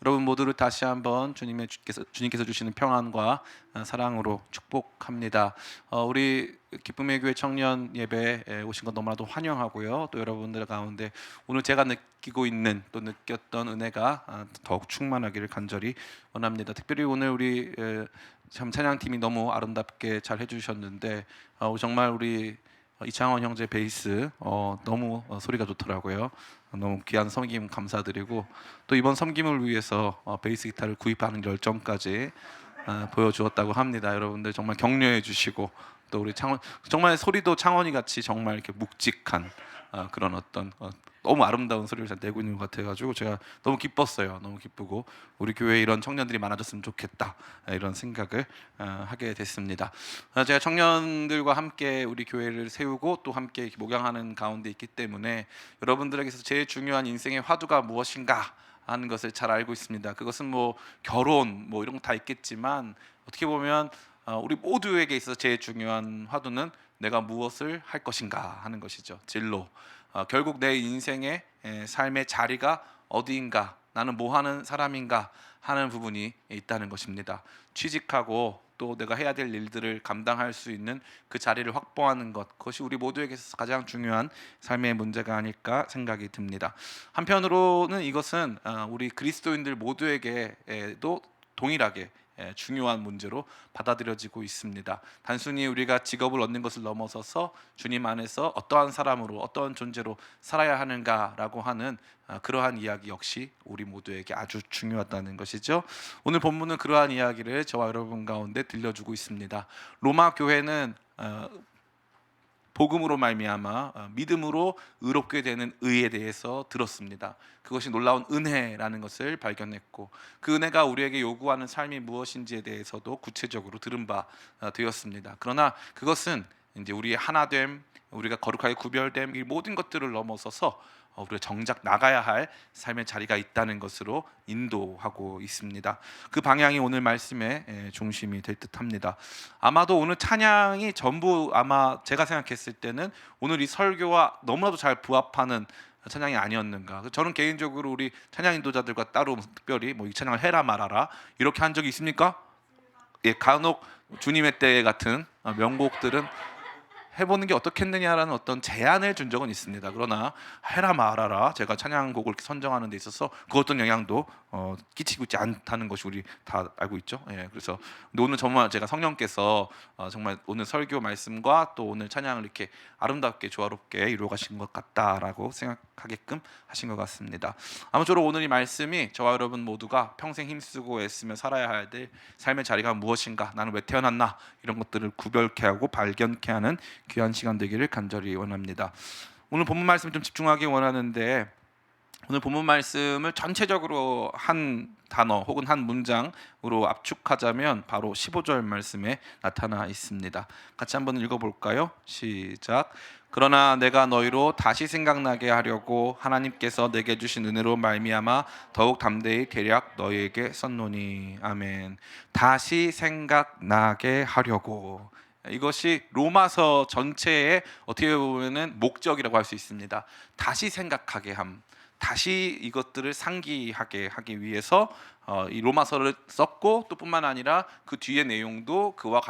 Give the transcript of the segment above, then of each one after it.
여러분 모두를 다시 한번 주님께서 주시는 평안과 사랑으로 축복합니다. 우리 기쁨의 교회 청년 예배에 오신 것 너무나도 환영하고요. 또 여러분들 가운데 오늘 제가 느끼고 있는 또 느꼈던 은혜가 더욱 충만하기를 간절히 원합니다. 특별히 오늘 우리 참 찬양팀이 너무 아름답게 잘 해주셨는데 정말 우리 이창원 형제 베이스 너무 소리가 좋더라고요. 너무 귀한 섬김 감사드리고 또 이번 섬김을 위해서 베이스 기타를 구입하는 열정까지 보여주었다고 합니다. 여러분들 정말 격려해 주시고 또 우리 창원 정말 소리도 창원이 같이 정말 이렇게 묵직한 그런 어떤 너무 아름다운 소리를 잘 내고 있는 것 같아가지고 제가 너무 기뻤어요. 너무 기쁘고 우리 교회에 이런 청년들이 많아졌으면 좋겠다 이런 생각을 하게 됐습니다. 제가 청년들과 함께 우리 교회를 세우고 또 함께 목양하는 가운데 있기 때문에 여러분들에게서 제일 중요한 인생의 화두가 무엇인가 하는 것을 잘 알고 있습니다. 그것은 뭐 결혼 뭐 이런 거 다 있겠지만 어떻게 보면 우리 모두에게 있어서 제일 중요한 화두는 내가 무엇을 할 것인가 하는 것이죠. 진로. 결국 내 인생의 삶의 자리가 어디인가, 나는 뭐 하는 사람인가 하는 부분이 있다는 것입니다. 취직하고 또 내가 해야 될 일들을 감당할 수 있는 그 자리를 확보하는 것, 그것이 우리 모두에게 있어서 가장 중요한 삶의 문제가 아닐까 생각이 듭니다. 한편으로는 이것은 우리 그리스도인들 모두에게도 동일하게 중요한 문제로 받아들여지고 있습니다. 단순히 우리가 직업을 얻는 것을 넘어서서 주님 안에서 어떠한 사람으로 어떠한 존재로 살아야 하는가라고 하는 그러한 이야기 역시 우리 모두에게 아주 중요하다는 것이죠. 오늘 본문은 그러한 이야기를 저와 여러분 가운데 들려주고 있습니다. 로마 교회는 복음으로 말미암아 믿음으로 의롭게 되는 의에 대해서 들었습니다. 그것이 놀라운 은혜라는 것을 발견했고 그 은혜가 우리에게 요구하는 삶이 무엇인지에 대해서도 구체적으로 들은 바 되었습니다. 그러나 그것은 이제 우리의 하나됨, 우리가 거룩하게 구별됨 이 모든 것들을 넘어서서 우리가 정작 나가야 할 삶의 자리가 있다는 것으로 인도하고 있습니다. 그 방향이 오늘 말씀의 중심이 될 듯합니다. 아마도 오늘 찬양이 전부 아마 제가 생각했을 때는 오늘 이 설교와 너무나도 잘 부합하는 찬양이 아니었는가. 저는 개인적으로 우리 찬양 인도자들과 따로 특별히 뭐 이 찬양을 해라 말아라 이렇게 한 적이 있습니까? 예, 간혹 주님의 때 같은 명곡들은 해보는 게 어떻겠느냐라는 어떤 제안을 준 적은 있습니다. 그러나 해라 말아라 제가 찬양곡을 선정하는 데 있어서 그 어떤 영향도 끼치고 있지 않다는 것이 우리 다 알고 있죠. 예, 그래서 근데 오늘 정말 제가 성령께서 정말 오늘 설교 말씀과 또 오늘 찬양을 이렇게 아름답게 조화롭게 이루어 가신 것 같다라고 생각하게끔 하신 것 같습니다. 아무쪼록 오늘 이 말씀이 저와 여러분 모두가 평생 힘쓰고 애쓰며 살아야 될 삶의 자리가 무엇인가, 나는 왜 태어났나 이런 것들을 구별케 하고 발견케 하는 귀한 시간 되기를 간절히 원합니다. 오늘 본문 말씀 좀 집중하기 원하는데 오늘 본문 말씀을 전체적으로 한 단어 혹은 한 문장으로 압축하자면 바로 15절 말씀에 나타나 있습니다. 같이 한번 읽어볼까요? 시작. 그러나 내가 너희로 다시 생각나게 하려고 하나님께서 내게 주신 은혜로 말미암아 더욱 담대히 계략 너희에게 썼노니. 아멘. 다시 생각나게 하려고. 이것이 로마서 전체의 어떻게 보면은 목적이라고 할 수 있습니다. 다시 생각하게 함, 다시 이것들을 상기하게 하기 위해서 이 로마서를 썼고 또 뿐만 아니라 그 뒤의 내용도 그와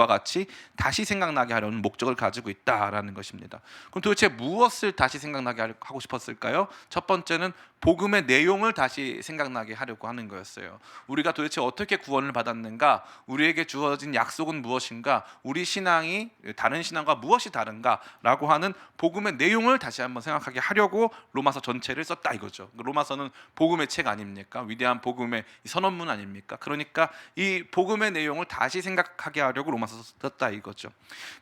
같이 다시 생각나게 하려는 목적을 가지고 있다라는 것입니다. 그럼 도대체 무엇을 다시 생각나게 하고 싶었을까요? 첫 번째는 복음의 내용을 다시 생각나게 하려고 하는 거였어요. 우리가 도대체 어떻게 구원을 받았는가? 우리에게 주어진 약속은 무엇인가? 우리 신앙이 다른 신앙과 무엇이 다른가라고 하는 복음의 내용을 다시 한번 생각하게 하려고 로마서 전체를 썼다 이거죠. 로마서는 복음의 책 아닙니까? 위대한 복음의 선언문 아닙니까? 그러니까 이 복음의 내용을 다시 생각하게 하려고 로마서 썼다 이거죠.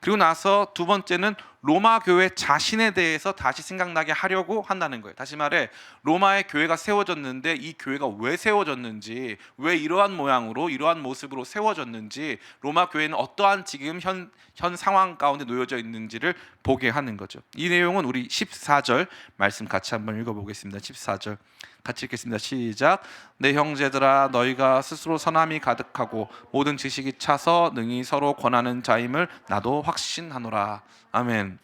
그리고 나서 두 번째는 로마 교회 자신에 대해서 다시 생각나게 하려고 한다는 거예요. 다시 말해 로마의 교회가 세워졌는데 이 교회가 왜 세워졌는지, 왜 이러한 모양으로 이러한 모습으로 세워졌는지, 로마 교회는 어떠한 지금 현 상황 가운데 놓여져 있는지를 보게 하는 거죠. 이 내용은 우리 14절 말씀 같이 한번 읽어보겠습니다. 14절 같이 읽겠습니다. 시작. 내 형제들아 너희가 스스로 선함이 가득하고 모든 지식이 차서 능히 서로 권하는 자임을 나도 확신하노라. 아멘.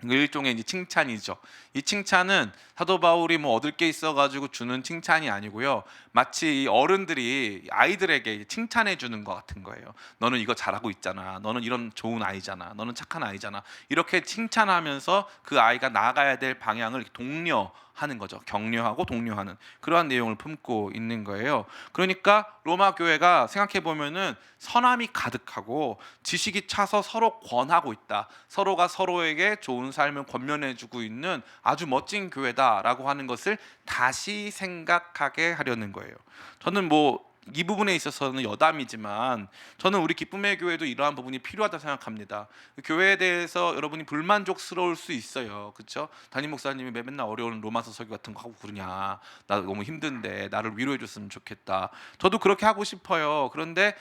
일종의 이제 칭찬이죠. 이 이 칭찬은 사도 바울이 뭐 얻을 게 있어가지고 주는 칭찬이 아니고요. 마치 이 어른들이 아이들에게 칭찬해 주는 것 같은 거예요. 너는 이거 잘하고 있잖아. 너는 이런 좋은 아이잖아. 너는 착한 아이잖아. 이렇게 칭찬하면서 그 아이가 나아가야 될 방향을 독려하는 거죠. 격려하고 독려하는 그러한 내용을 품고 있는 거예요. 그러니까 로마 교회가 생각해 보면은 선함이 가득하고 지식이 차서 서로 권하고 있다. 서로가 서로에게 좋은 삶을 권면해주고 있는 아주 멋진 교회다라고 하는 것을 다시 생각하게 하려는 거예요. 저는 뭐 이 부분에 있어서는 여담이지만 저는 우리 기쁨의 교회도 이러한 부분이 필요하다 생각합니다. 교회에 대해서 여러분이 불만족스러울 수 있어요. 그렇죠? 담임 목사님이 맨날 어려운 로마서 설교 같은 거 하고 그러냐. 나 너무 힘든데 나를 위로해 줬으면 좋겠다. 저도 그렇게 하고 싶어요. 그런데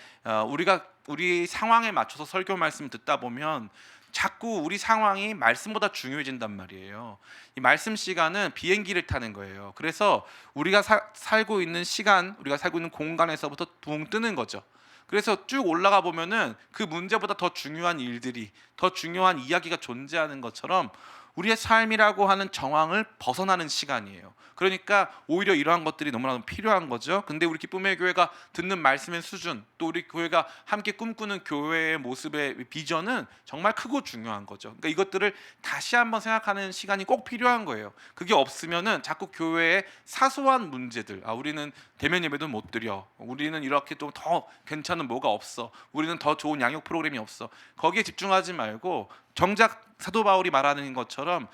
우리가 우리 상황에 맞춰서 설교 말씀 듣다 보면 자꾸 우리 상황이 말씀보다 중요해진단 말이에요. 이 말씀 시간은 비행기를 타는 거예요. 그래서 우리가 살고 있는 시간, 우리가 살고 있는 공간에서부터 붕 뜨는 거죠. 그래서 쭉 올라가 보면은 그 문제보다 더 중요한 일들이, 더 중요한 이야기가 존재하는 것처럼 우리의 삶이라고 하는 정황을 벗어나는 시간이에요. 그러니까 오히려 이러한 것들이 너무나 필요한 거죠. 근데 우리 기쁨의 교회가 듣는 말씀의 수준, 또 우리 교회가 함께 꿈꾸는 교회의 모습의 비전은 정말 크고 중요한 거죠. 그러니까 이것들을 다시 한번 생각하는 시간이 꼭 필요한 거예요. 그게 없으면은 자꾸 교회의 사소한 문제들, 우리는 대면 예배도 못 드려, 우리는 이렇게 또 더 괜찮은 뭐가 없어, 우리는 더 좋은 양육 프로그램이 없어, 거기에 집중하지 말고 정작 사도 바울이 말하는 것처럼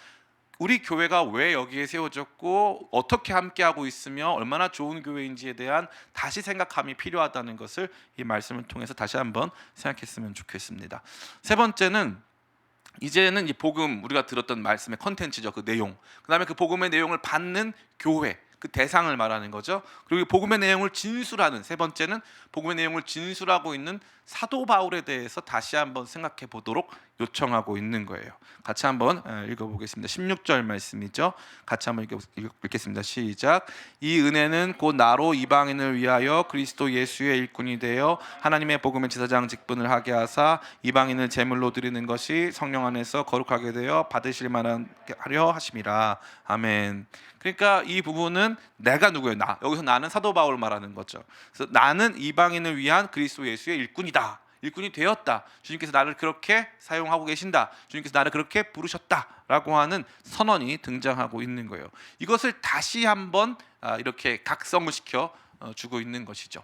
우리 교회가 왜 여기에 세워졌고 어떻게 함께하고 있으며 얼마나 좋은 교회인지에 대한 다시 생각함이 필요하다는 것을 이 말씀을 통해서 다시 한번 생각했으면 좋겠습니다. 세 번째는 이제는 이 복음, 우리가 들었던 말씀의 컨텐츠죠. 그 내용, 그 다음에 그 복음의 내용을 받는 교회, 그 대상을 말하는 거죠. 그리고 복음의 내용을 진술하는, 세 번째는 복음의 내용을 진술하고 있는 사도 바울에 대해서 다시 한번 생각해 보도록 요청하고 있는 거예요. 같이 한번 읽어보겠습니다. 16절 말씀이죠. 같이 한번 읽겠습니다. 시작. 이 은혜는 곧 나로 이방인을 위하여 그리스도 예수의 일꾼이 되어 하나님의 복음의 제사장 직분을 하게 하사 이방인을 제물로 드리는 것이 성령 안에서 거룩하게 되어 받으실 만하려 하심이라. 아멘. 그러니까 이 부분은 내가 누구예요? 나. 여기서 나는 사도 바울 말하는 거죠. 그래서 나는 이방인을 위한 그리스도 예수의 일꾼이다. 일꾼이 되었다. 주님께서 나를 그렇게 사용하고 계신다. 주님께서 나를 그렇게 부르셨다라고 하는 선언이 등장하고 있는 거예요. 이것을 다시 한번 이렇게 각성을 시켜 주고 있는 것이죠.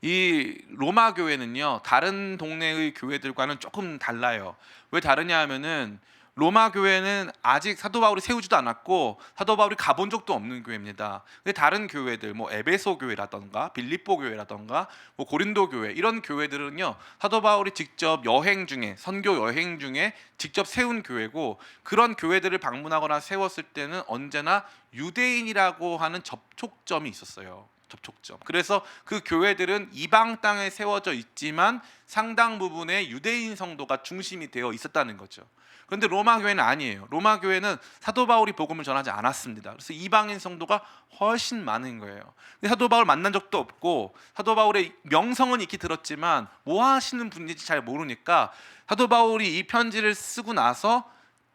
이 로마 교회는요, 다른 동네의 교회들과는 조금 달라요. 왜 다르냐 하면은 로마 교회는 아직 사도 바울이 세우지도 않았고 사도 바울이 가본 적도 없는 교회입니다. 근데 다른 교회들, 뭐 에베소 교회라던가 빌립보 교회라던가 뭐 고린도 교회, 이런 교회들은요 사도 바울이 직접 여행 중에, 선교 여행 중에 직접 세운 교회고, 그런 교회들을 방문하거나 세웠을 때는 언제나 유대인이라고 하는 접촉점이 있었어요. 접촉점. 그래서 그 교회들은 이방 땅에 세워져 있지만 상당 부분의 유대인 성도가 중심이 되어 있었다는 거죠. 그런데 로마 교회는 아니에요. 로마 교회는 사도 바울이 복음을 전하지 않았습니다. 그래서 이방인 성도가 훨씬 많은 거예요. 근데 사도 바울 만난 적도 없고 사도 바울의 명성은 익히 들었지만 뭐 하시는 분인지 잘 모르니까 사도 바울이 이 편지를 쓰고 나서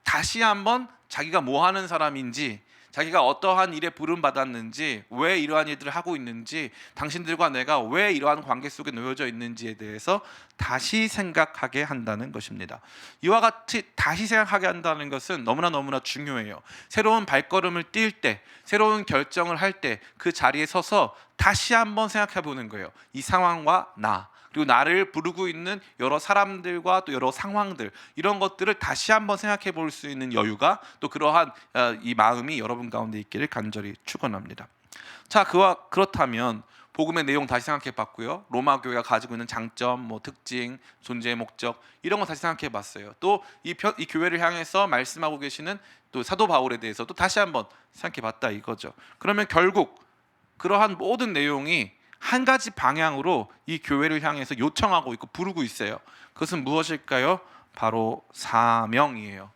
다시 한번 자기가 뭐 하는 사람인지, 자기가 어떠한 일에 부름 받았는지, 왜 이러한 일들을 하고 있는지, 당신들과 내가 왜 이러한 관계 속에 놓여져 있는지에 대해서 다시 생각하게 한다는 것입니다. 이와 같이 다시 생각하게 한다는 것은 너무나 중요해요. 새로운 발걸음을 뛸 때, 새로운 결정을 할 때 그 자리에 서서 다시 한번 생각해 보는 거예요. 이 상황과 나, 그리고 나를 부르고 있는 여러 사람들과 또 여러 상황들, 이런 것들을 다시 한번 생각해 볼 수 있는 여유가, 또 그러한 이 마음이 여러분 가운데 있기를 간절히 축원합니다. 자, 그렇다면 복음의 내용 다시 생각해 봤고요. 로마 교회가 가지고 있는 장점, 뭐 특징, 존재의 목적, 이런 거 다시 생각해 봤어요. 또 이 교회를 향해서 말씀하고 계시는 또 사도 바울에 대해서도 다시 한번 생각해 봤다 이거죠. 그러면 결국 그러한 모든 내용이 한 가지 방향으로 이 교회를 향해서 요청하고 있고 부르고 있어요. 그것은 무엇일까요? 바로 사명이에요.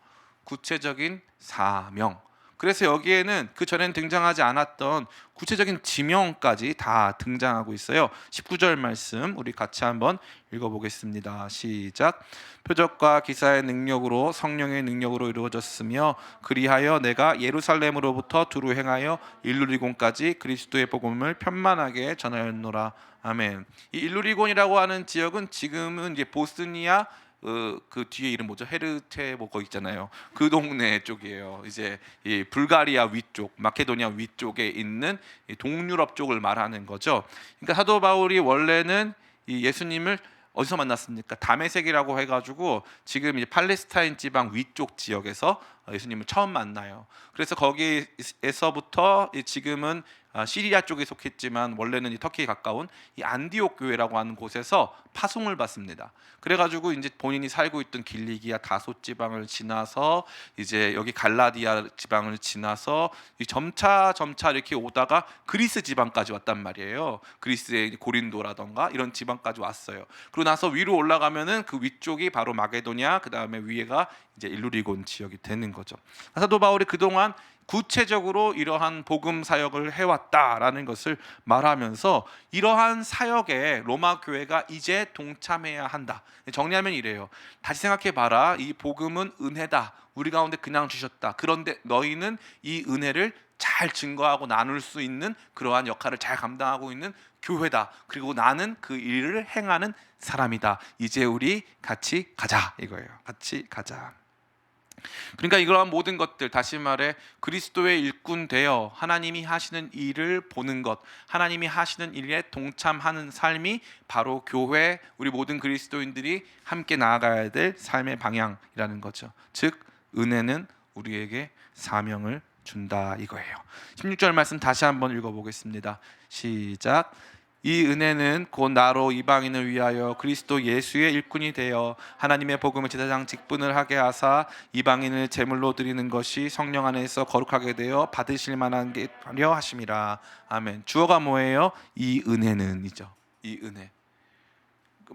구체적인 사명. 그래서 여기에는 그 전엔 등장하지 않았던 구체적인 지명까지 다 등장하고 있어요. 19절 말씀 우리 같이 한번 읽어보겠습니다. 시작. 표적과 기사의 능력으로 성령의 능력으로 이루어졌으며 그리하여 내가 예루살렘으로부터 두루 행하여 일루리곤까지 그리스도의 복음을 편만하게 전하였노라. 아멘. 이 일루리곤이라고 하는 지역은 지금은 이제 보스니아 그 뒤에 이름 뭐죠? 헤르체 뭐 거기 있잖아요. 그 동네 쪽이에요. 이제 이 불가리아 위쪽, 마케도니아 위쪽에 있는 이 동유럽 쪽을 말하는 거죠. 그러니까 사도 바울이 원래는 이 예수님을 어디서 만났습니까? 다메섹이라고 해가지고 지금 이제 팔레스타인 지방 위쪽 지역에서 예수님을 처음 만나요. 그래서 거기에서부터 지금은 시리아 쪽에 속했지만 원래는 이 터키에 가까운 이 안디옥 교회라고 하는 곳에서 파송을 받습니다. 그래가지고 이제 본인이 살고 있던 길리기아 다소 지방을 지나서 이제 여기 갈라디아 지방을 지나서 점차 이렇게 오다가 그리스 지방까지 왔단 말이에요. 그리스의 고린도라던가 이런 지방까지 왔어요. 그리고 나서 위로 올라가면은 그 위쪽이 바로 마게도냐, 그 다음에 위에가 이제 일루리곤 지역이 되는 거죠. 사도 바울이 그동안 구체적으로 이러한 복음 사역을 해왔다라는 것을 말하면서 이러한 사역에 로마 교회가 이제 동참해야 한다. 정리하면 이래요. 다시 생각해봐라. 이 복음은 은혜다. 우리 가운데 그냥 주셨다. 그런데 너희는 이 은혜를 잘 증거하고 나눌 수 있는 그러한 역할을 잘 감당하고 있는 교회다. 그리고 나는 그 일을 행하는 사람이다. 이제 우리 같이 가자 이거예요. 같이 가자. 그러니까 이러한 모든 것들, 다시 말해 그리스도의 일꾼 되어 하나님이 하시는 일을 보는 것, 하나님이 하시는 일에 동참하는 삶이 바로 교회, 우리 모든 그리스도인들이 함께 나아가야 될 삶의 방향이라는 거죠. 즉 은혜는 우리에게 사명을 준다 이거예요. 16절 말씀 다시 한번 읽어보겠습니다. 시작. 이 은혜는 곧 나로 이방인을 위하여 그리스도 예수의 일꾼이 되어 하나님의 복음을 제사장 직분을 하게 하사 이방인을 제물로 드리는 것이 성령 안에서 거룩하게 되어 받으실 만한 게 하려 하심이라. 아멘. 주어가 뭐예요? 이 은혜는이죠. 이 은혜.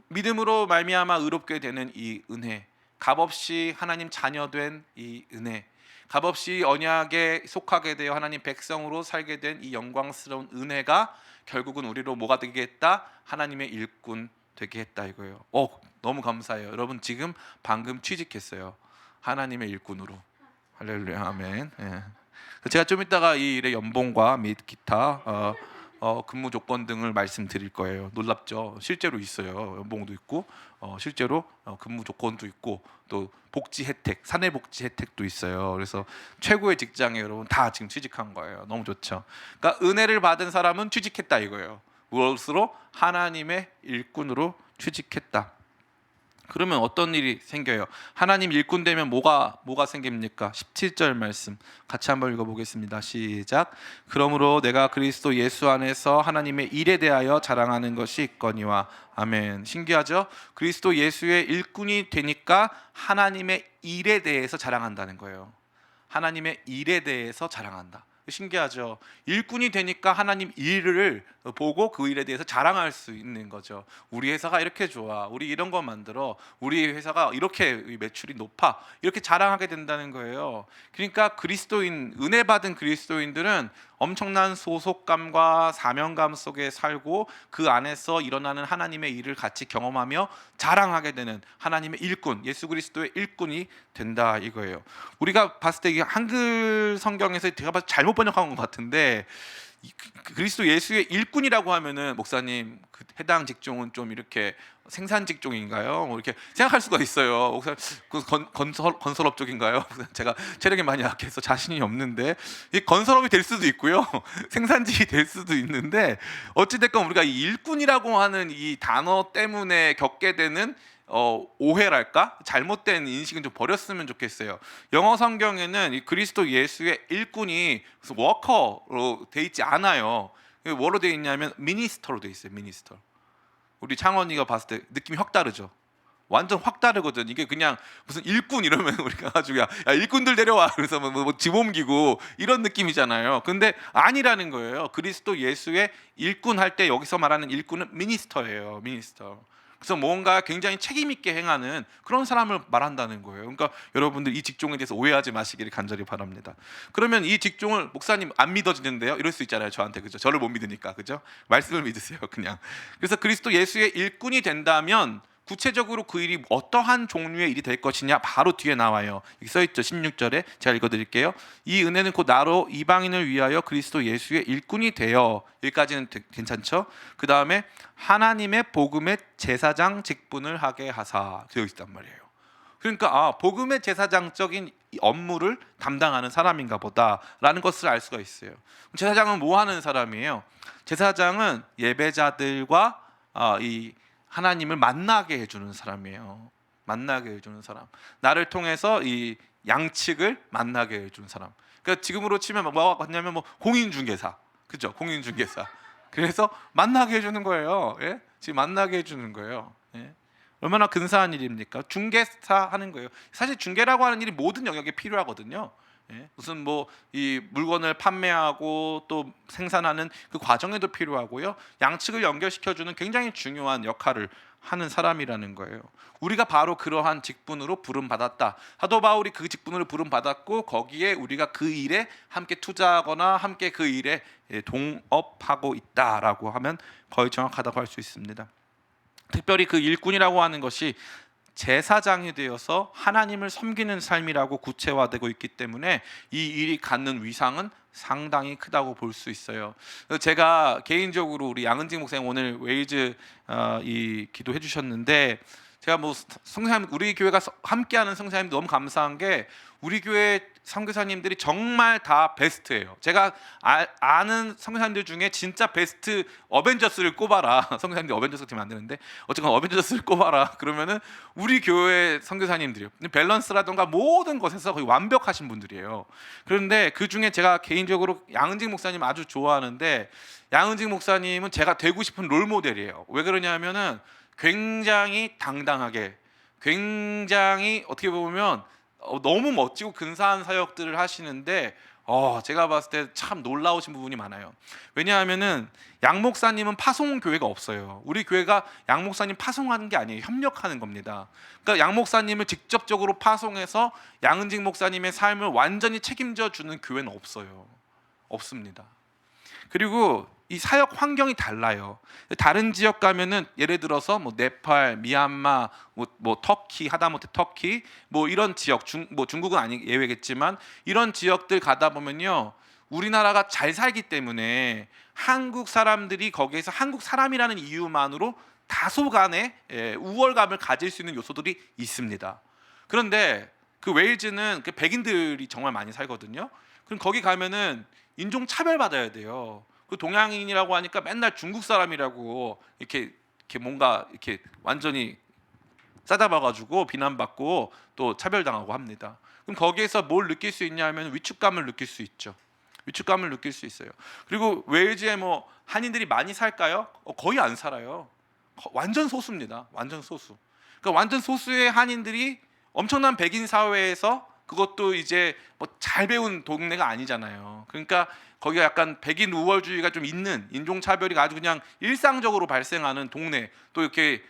믿음으로 말미암아 의롭게 되는 이 은혜, 값없이 하나님 자녀된 이 은혜, 값없이 언약에 속하게 되어 하나님 백성으로 살게 된 이 영광스러운 은혜가 결국은 우리로 뭐가 되게 했다? 하나님의 일꾼 되게 했다 이거예요. 너무 감사해요. 여러분 지금 방금 취직했어요. 하나님의 일꾼으로. 할렐루야. 아멘. 예. 제가 좀 이따가 이 일의 연봉과 및 기타 근무 조건 등을 말씀드릴 거예요. 놀랍죠? 실제로 있어요. 연봉도 있고 실제로 근무 조건도 있고 또 복지 혜택, 사내 복지 혜택도 있어요. 그래서 최고의 직장에 여러분 다 지금 취직한 거예요. 너무 좋죠. 그러니까 은혜를 받은 사람은 취직했다 이거예요. 무엇으로? 하나님의 일꾼으로 취직했다. 그러면 어떤 일이 생겨요? 하나님 일꾼 되면 뭐가 생깁니까? 17절 말씀 같이 한번 읽어보겠습니다. 시작. 그러므로 내가 그리스도 예수 안에서 하나님의 일에 대하여 자랑하는 것이 있거니와. 아멘. 신기하죠? 그리스도 예수의 일꾼이 되니까 하나님의 일에 대해서 자랑한다는 거예요. 하나님의 일에 대해서 자랑한다. 신기하죠. 일꾼이 되니까 하나님 일을 보고 그 일에 대해서 자랑할 수 있는 거죠. 우리 회사가 이렇게 좋아, 우리 이런 거 만들어, 우리 회사가 이렇게 매출이 높아, 이렇게 자랑하게 된다는 거예요. 그러니까 그리스도인, 은혜 받은 그리스도인들은 엄청난 소속감과 사명감 속에 살고 그 안에서 일어나는 하나님의 일을 같이 경험하며 자랑하게 되는 하나님의 일꾼, 예수 그리스도의 일꾼이 된다 이거예요. 우리가 봤을 때 이게 한글 성경에서 제가 봐서 잘못 번역한 것 같은데, 그리스도 예수의 일꾼이라고 하면은 목사님 그 해당 직종은 좀 이렇게 생산 직종인가요? 뭐 이렇게 생각할 수가 있어요. 목사님 그 건설업 쪽인가요? 제가 체력이 많이 약해서 자신이 없는데 이 건설업이 될 수도 있고요, 생산직이 될 수도 있는데 어찌됐건 우리가 이 일꾼이라고 하는 이 단어 때문에 겪게 되는 오해랄까? 잘못된 인식은 좀 버렸으면 좋겠어요. 영어 성경에는 이 그리스도 예수의 일꾼이 워커로 돼 있지 않아요. 뭐로 돼 있냐면 미니스터로 돼 있어요. 미니스터. 우리 창원이가 봤을 때 느낌이 확 다르죠. 완전 확 다르거든. 이게 그냥 무슨 일꾼 이러면 우리가 가지고 야 일꾼들 데려와 그래서 집 옮기고 이런 느낌이잖아요. 근데 아니라는 거예요. 그리스도 예수의 일꾼 할 때 여기서 말하는 일꾼은 미니스터예요. 미니스터. 그래서 뭔가 굉장히 책임 있게 행하는 그런 사람을 말한다는 거예요. 그러니까 여러분들 이 직종에 대해서 오해하지 마시기를 간절히 바랍니다. 그러면 이 직종을 목사님 안 믿어지는데요? 이럴 수 있잖아요. 저한테, 그죠? 저를 못 믿으니까, 그죠? 말씀을 믿으세요, 그냥. 그래서 그리스도 예수의 일꾼이 된다면 구체적으로 그 일이 어떠한 종류의 일이 될 것이냐 바로 뒤에 나와요. 여기 써있죠. 16절에 제가 읽어드릴게요. 이 은혜는 곧 나로 이방인을 위하여 그리스도 예수의 일꾼이 되어, 여기까지는 괜찮죠? 그 다음에 하나님의 복음의 제사장 직분을 하게 하사 되어 있단 말이에요. 그러니까 복음의 제사장적인 업무를 담당하는 사람인가 보다라는 것을 알 수가 있어요. 제사장은 뭐 하는 사람이에요? 제사장은 예배자들과 이 하나님을 만나게 해주는 사람이에요. 만나게 해주는 사람. 나를 통해서 이 양측을 만나게 해주는 사람. 그러니까 지금으로 치면 뭐가 같냐면 뭐 공인중개사, 그죠? 공인중개사. 그래서 만나게 해주는 거예요. 예? 지금 만나게 해주는 거예요. 예? 얼마나 근사한 일입니까? 중개사 하는 거예요. 사실 중개라고 하는 일이 모든 영역에 필요하거든요. 예? 무슨 뭐 이 물건을 판매하고 또 생산하는 그 과정에도 필요하고요. 양측을 연결시켜주는 굉장히 중요한 역할을 하는 사람이라는 거예요. 우리가 바로 그러한 직분으로 부름받았다. 사도 바울이 그 직분으로 부름받았고 거기에 우리가 그 일에 함께 투자하거나 함께 그 일에 동업하고 있다라고 하면 거의 정확하다고 할 수 있습니다. 특별히 그 일꾼이라고 하는 것이 제사장이 되어서 하나님을 섬기는 삶이라고 구체화되고 있기 때문에 이 일이 갖는 위상은 상당히 크다고 볼 수 있어요. 제가 개인적으로 우리 양은직 목사님 오늘 웨일즈 이 기도해 주셨는데, 제가 뭐 성사님 우리 교회가 함께하는 성사님 너무 감사한 게 우리 교회 선교사님들이 정말 다 베스트예요. 제가 아는 선교사님들 중에 진짜 베스트 어벤져스를 꼽아라. 선교사님들 어벤져스 팀 안 되는데 어쨌건 어벤져스를 꼽아라. 그러면은 우리 교회 선교사님들이요. 밸런스라던가 모든 것에서 거의 완벽하신 분들이에요. 그런데 그 중에 제가 개인적으로 양은직 목사님 아주 좋아하는데, 양은직 목사님은 제가 되고 싶은 롤 모델이에요. 왜 그러냐면은 굉장히 당당하게, 굉장히 어떻게 보면 너무 멋지고 근사한 사역들을 하시는데 제가 봤을 때 참 놀라우신 부분이 많아요. 왜냐하면은 양 목사님은 파송 교회가 없어요. 우리 교회가 양 목사님 파송하는 게 아니에요. 협력하는 겁니다. 그러니까 양 목사님을 직접적으로 파송해서 양은직 목사님의 삶을 완전히 책임져 주는 교회는 없어요. 없습니다. 그리고 이 사역 환경이 달라요. 다른 지역 가면은 예를 들어서 뭐 네팔, 미얀마, 뭐 터키, 하다못해 터키, 뭐 이런 지역, 중국은 아니 예외겠지만 이런 지역들 가다 보면요, 우리나라가 잘 살기 때문에 한국 사람들이 거기에서 한국 사람이라는 이유만으로 다소간의 우월감을 가질 수 있는 요소들이 있습니다. 그런데 그 웨일즈는 그 백인들이 정말 많이 살거든요. 그럼 거기 가면은 인종 차별 받아야 돼요. 그 동양인이라고 하니까 맨날 중국 사람이라고 이렇게 뭔가 이렇게 완전히 싸잡아가지고 비난받고 또 차별당하고 합니다. 그럼 거기에서 뭘 느낄 수 있냐면 위축감을 느낄 수 있죠. 위축감을 느낄 수 있어요. 그리고 웨일즈에 뭐 한인들이 많이 살까요? 거의 안 살아요. 완전 소수입니다. 완전 소수. 그러니까 완전 소수의 한인들이 엄청난 백인 사회에서, 그것도 이제 뭐 잘 배운 동네가 아니잖아요. 그러니까 거기가 약간 백인 우월주의가 좀 있는, 인종차별이 아주 그냥 일상적으로 발생하는 동네. 또 이렇게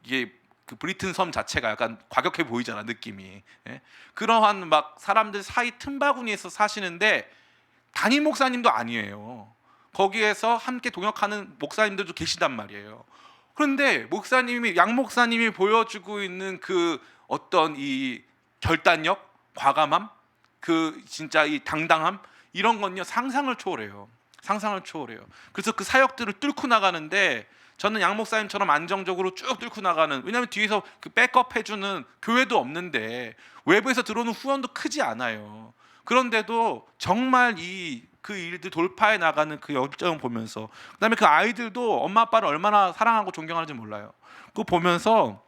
이게 그 브리튼 섬 자체가 약간 과격해 보이잖아, 느낌이. 예? 그러한 막 사람들 사이 틈바구니에서 사시는데 담임 목사님도 아니에요. 거기에서 함께 동역하는 목사님들도 계시단 말이에요. 그런데 목사님이, 양 목사님이 보여주고 있는 그 어떤 이 결단력, 과감함, 그 진짜 이 당당함, 이런 건요 상상을 초월해요. 상상을 초월해요. 그래서 그 사역들을 뚫고 나가는데 저는 양 목사님처럼 안정적으로 쭉 뚫고 나가는, 왜냐하면 뒤에서 그 백업 해주는 교회도 없는데 외부에서 들어오는 후원도 크지 않아요. 그런데도 정말 그 일들 돌파해 나가는 그 열정을 보면서, 그다음에 그 아이들도 엄마 아빠를 얼마나 사랑하고 존경하는지 몰라요. 그거 보면서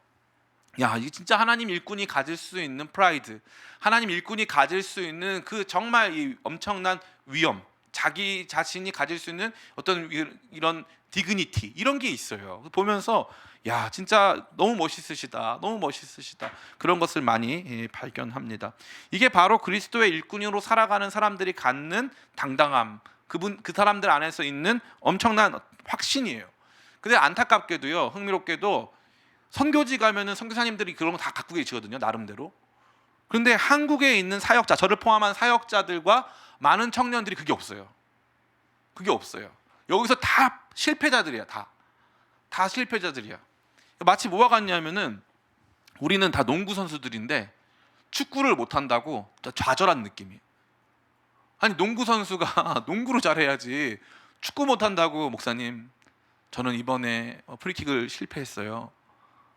야, 이게 진짜 하나님 일꾼이 가질 수 있는 프라이드, 하나님 일꾼이 가질 수 있는 그 정말 이 엄청난 위엄, 자기 자신이 가질 수 있는 어떤 이런 디그니티, 이런 게 있어요. 보면서 야, 진짜 너무 멋있으시다, 너무 멋있으시다, 그런 것을 많이 발견합니다. 이게 바로 그리스도의 일꾼으로 살아가는 사람들이 갖는 당당함, 그 사람들 안에서 있는 엄청난 확신이에요. 근데 안타깝게도요, 흥미롭게도 선교지 가면은 선교사님들이 그런 거 다 갖고 계시거든요, 나름대로. 그런데 한국에 있는 사역자, 저를 포함한 사역자들과 많은 청년들이 그게 없어요. 그게 없어요. 여기서 다 실패자들이야. 다 실패자들이야. 마치 뭐와 같냐면은 우리는 다 농구 선수들인데 축구를 못 한다고 좌절한 느낌이에요. 아니, 농구 선수가 농구를 잘해야지 축구 못 한다고, 목사님 저는 이번에 프리킥을 실패했어요.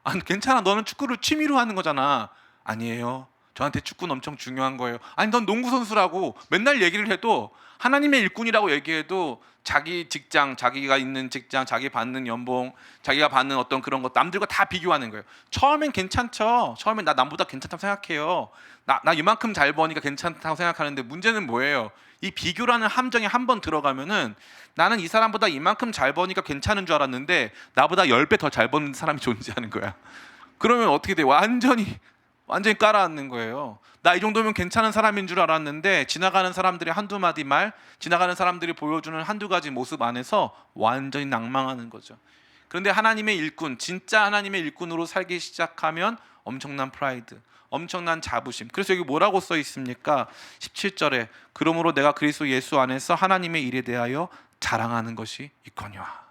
아니, 괜찮아, 너는 축구를 취미로 하는 거잖아. 아니에요, 저한테 축구는 엄청 중요한 거예요. 아니, 넌 농구 선수라고 맨날 얘기를 해도, 하나님의 일꾼이라고 얘기해도 자기 직장, 자기가 있는 직장, 자기 받는 연봉, 자기가 받는 어떤 그런 것 남들과 다 비교하는 거예요. 처음엔 괜찮죠. 처음엔 나 남보다 괜찮다고 생각해요. 나 이만큼 잘 버니까 괜찮다고 생각하는데, 문제는 뭐예요? 이 비교라는 함정에 한번 들어가면은 나는 이 사람보다 이만큼 잘 버니까 괜찮은 줄 알았는데 나보다 10배 더 잘 버는 사람이 존재하는 거야. 그러면 어떻게 돼? 완전히 깔아앉는 거예요. 나 이 정도면 괜찮은 사람인 줄 알았는데 지나가는 사람들이 한두 마디 말, 지나가는 사람들이 보여주는 한두 가지 모습 안에서 완전히 낭망하는 거죠. 그런데 하나님의 일꾼, 진짜 하나님의 일꾼으로 살기 시작하면 엄청난 프라이드, 엄청난 자부심. 그래서 여기 뭐라고 써 있습니까? 17절에 그러므로 내가 그리스도 예수 안에서 하나님의 일에 대하여 자랑하는 것이 있거니와.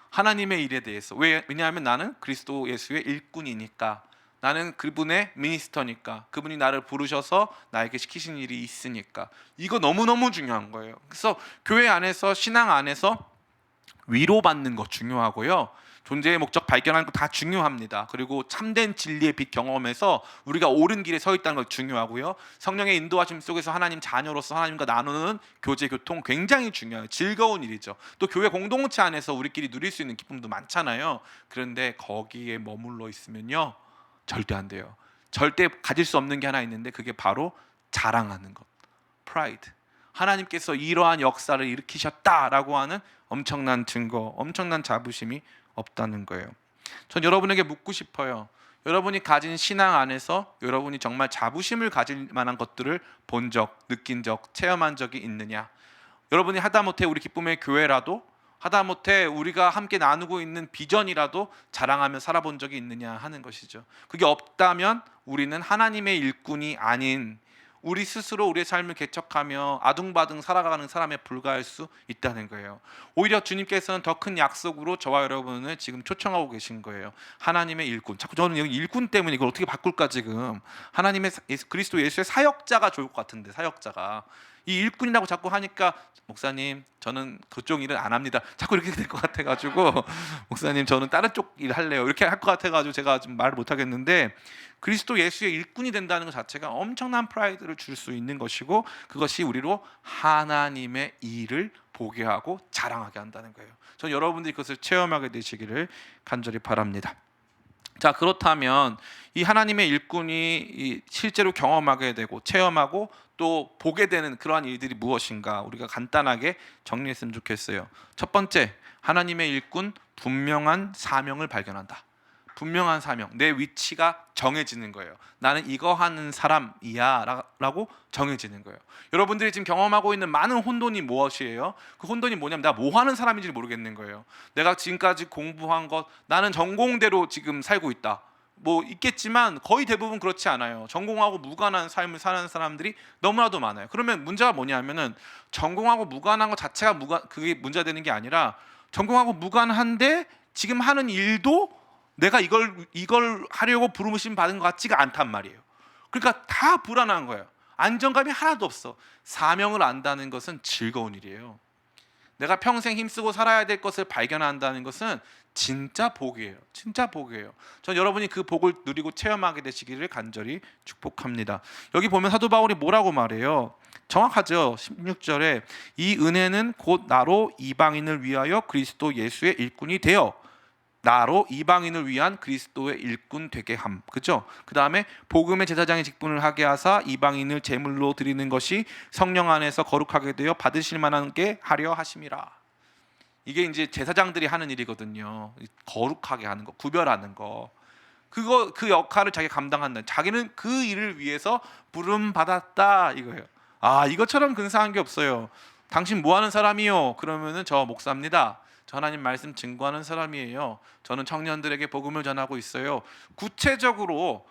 하나님의 일에 대해서. 왜냐하면 나는 그리스도 예수의 일꾼이니까, 나는 그분의 미니스터니까, 그분이 나를 부르셔서 나에게 시키신 일이 있으니까. 이거 너무너무 중요한 거예요. 그래서 교회 안에서, 신앙 안에서 위로받는 거 중요하고요, 존재의 목적 발견하는 거 다 중요합니다. 그리고 참된 진리의 빛 경험에서 우리가 옳은 길에 서 있다는 거 중요하고요, 성령의 인도하심 속에서 하나님 자녀로서 하나님과 나누는 교제, 교통 굉장히 중요해요. 즐거운 일이죠. 또 교회 공동체 안에서 우리끼리 누릴 수 있는 기쁨도 많잖아요. 그런데 거기에 머물러 있으면요, 절대 안 돼요. 절대 가질 수 없는 게 하나 있는데, 그게 바로 자랑하는 것, 프라이드. 하나님께서 이러한 역사를 일으키셨다라고 하는 엄청난 증거, 엄청난 자부심이 없다는 거예요. 전 여러분에게 묻고 싶어요. 여러분이 가진 신앙 안에서 여러분이 정말 자부심을 가질 만한 것들을 본 적, 느낀 적, 체험한 적이 있느냐? 여러분이 하다못해 우리 기쁨의 교회라도, 하다못해 우리가 함께 나누고 있는 비전이라도 자랑하며 살아본 적이 있느냐 하는 것이죠. 그게 없다면 우리는 하나님의 일꾼이 아닌, 우리 스스로 우리의 삶을 개척하며 아둥바둥 살아가는 사람에 불과할 수 있다는 거예요. 오히려 주님께서는 더 큰 약속으로 저와 여러분을 지금 초청하고 계신 거예요. 하나님의 일꾼. 자꾸 저는 여기 일꾼 때문에 이걸 어떻게 바꿀까 지금. 하나님의 그리스도 예수의 사역자가 좋을 것 같은데, 사역자가. 이 일꾼이라고 자꾸 하니까, 목사님 저는 그쪽 일은 안 합니다, 자꾸 이렇게 될 것 같아가지고 목사님 저는 다른 쪽 일 할래요, 이렇게 할 것 같아가지고 제가 좀 말을 못 하겠는데, 그리스도 예수의 일꾼이 된다는 것 자체가 엄청난 프라이드를 줄 수 있는 것이고, 그것이 우리로 하나님의 일을 보게 하고 자랑하게 한다는 거예요. 저는 여러분들이 그것을 체험하게 되시기를 간절히 바랍니다. 자, 그렇다면 이 하나님의 일꾼이 실제로 경험하게 되고 체험하고 또 보게 되는 그러한 일들이 무엇인가, 우리가 간단하게 정리했으면 좋겠어요. 첫 번째, 하나님의 일꾼, 분명한 사명을 발견한다. 분명한 사명, 내 위치가 정해지는 거예요. 나는 이거 하는 사람이야 라고 정해지는 거예요. 여러분들이 지금 경험하고 있는 많은 혼돈이 무엇이에요? 그 혼돈이 뭐냐면, 내가 뭐 하는 사람인지 모르겠는 거예요. 내가 지금까지 공부한 것, 나는 전공대로 지금 살고 있다, 뭐 있겠지만 거의 대부분 그렇지 않아요. 전공하고 무관한 삶을 사는 사람들이 너무나도 많아요. 그러면 문제가 뭐냐면은, 전공하고 무관한 것 자체가 그게 문제가 되는 게 아니라, 전공하고 무관한데 지금 하는 일도 내가 이걸 하려고 부르심 받은 것 같지가 않단 말이에요. 그러니까 다 불안한 거예요. 안정감이 하나도 없어. 사명을 안다는 것은 즐거운 일이에요. 내가 평생 힘쓰고 살아야 될 것을 발견한다는 것은 진짜 복이에요. 진짜 복이에요. 전 여러분이 그 복을 누리고 체험하게 되시기를 간절히 축복합니다. 여기 보면 사도 바울이 뭐라고 말해요? 정확하죠. 16절에 이 은혜는 곧 나로 이방인을 위하여 그리스도 예수의 일꾼이 되어 나로 이방인을 위한 그리스도의 일꾼 되게 함. 그죠? 그 다음에 복음의 제사장의 직분을 하게 하사 이방인을 제물로 드리는 것이 성령 안에서 거룩하게 되어 받으실 만한 게 하려 하심이라. 이게 이제 제사장들이 하는 일이거든요. 거룩하게 하는 거, 구별하는 거. 그 역할을 자기가 감당한다. 자기는 그 일을 위해서 부름 받았다 이거예요. 아, 이것처럼 근사한 게 없어요. 당신 뭐 하는 사람이요? 그러면은 저 목사입니다. 저 하나님 말씀 증거하는 사람이에요. 저는 청년들에게 복음을 전하고 있어요. 구체적으로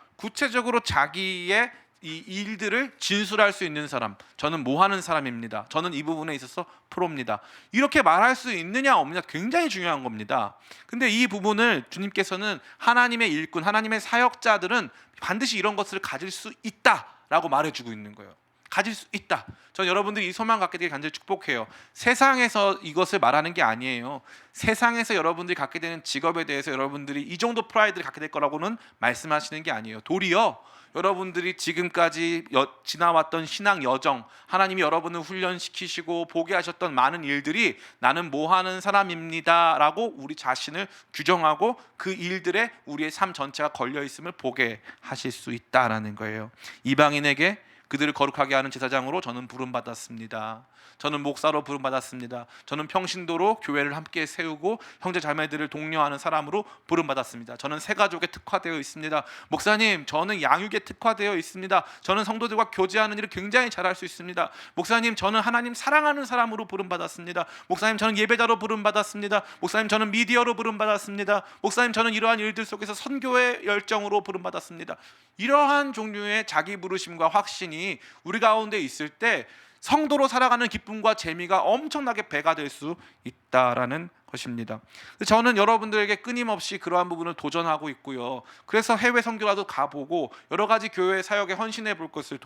자기의 이 일들을 진술할 수 있는 사람, 저는 뭐 하는 사람입니다. 저는 이 부분에 있어서 프로입니다. 이렇게 말할 수 있느냐 없느냐 굉장히 중요한 겁니다. 근데 이 부분을 주님께서는 하나님의 일꾼, 하나님의 사역자들은 반드시 이런 것을 가질 수 있다라고 말해주고 있는 거예요. 가질 수 있다. 전 여러분들이 이 소망 갖게 되길 간절히 축복해요. 세상에서 이것을 말하는 게 아니에요. 세상에서 여러분들이 갖게 되는 직업에 대해서 여러분들이 이 정도 프라이드를 갖게 될 거라고는 말씀하시는 게 아니에요. 도리어 여러분들이 지금까지 지나왔던 신앙 여정, 하나님이 여러분을 훈련시키시고 보게 하셨던 많은 일들이 나는 뭐 하는 사람입니다 라고 우리 자신을 규정하고 그 일들에 우리의 삶 전체가 걸려있음을 보게 하실 수 있다라는 거예요. 이방인에게 그들을 거룩하게 하는 제사장으로 저는 부름받았습니다. 저는 목사로 부름받았습니다. 저는 평신도로 교회를 함께 세우고 형제 자매들을 독려하는 사람으로 부름받았습니다. 저는 새 가족에 특화되어 있습니다. 목사님, 저는 양육에 특화되어 있습니다. 저는 성도들과 교제하는 일을 굉장히 잘할 수 있습니다. 목사님, 저는 하나님 사랑하는 사람으로 부름받았습니다. 목사님, 저는 예배자로 부름받았습니다. 목사님, 저는 미디어로 부름받았습니다. 목사님, 저는 이러한 일들 속에서 선교의 열정으로 부름받았습니다. 이러한 종류의 자기 부르심과 확신이 우리 가운데 있을 때 성도로 살아가는 기쁨과 재미가 엄청나게 배가 될 수 있다라는 것입니다. 저는 여러분들에게 끊임없이 그러한 부분을 도전하고 있고요. 그래서 해외 선교라도 가보고 여러 가지 교회 사역에 헌신해 볼 것을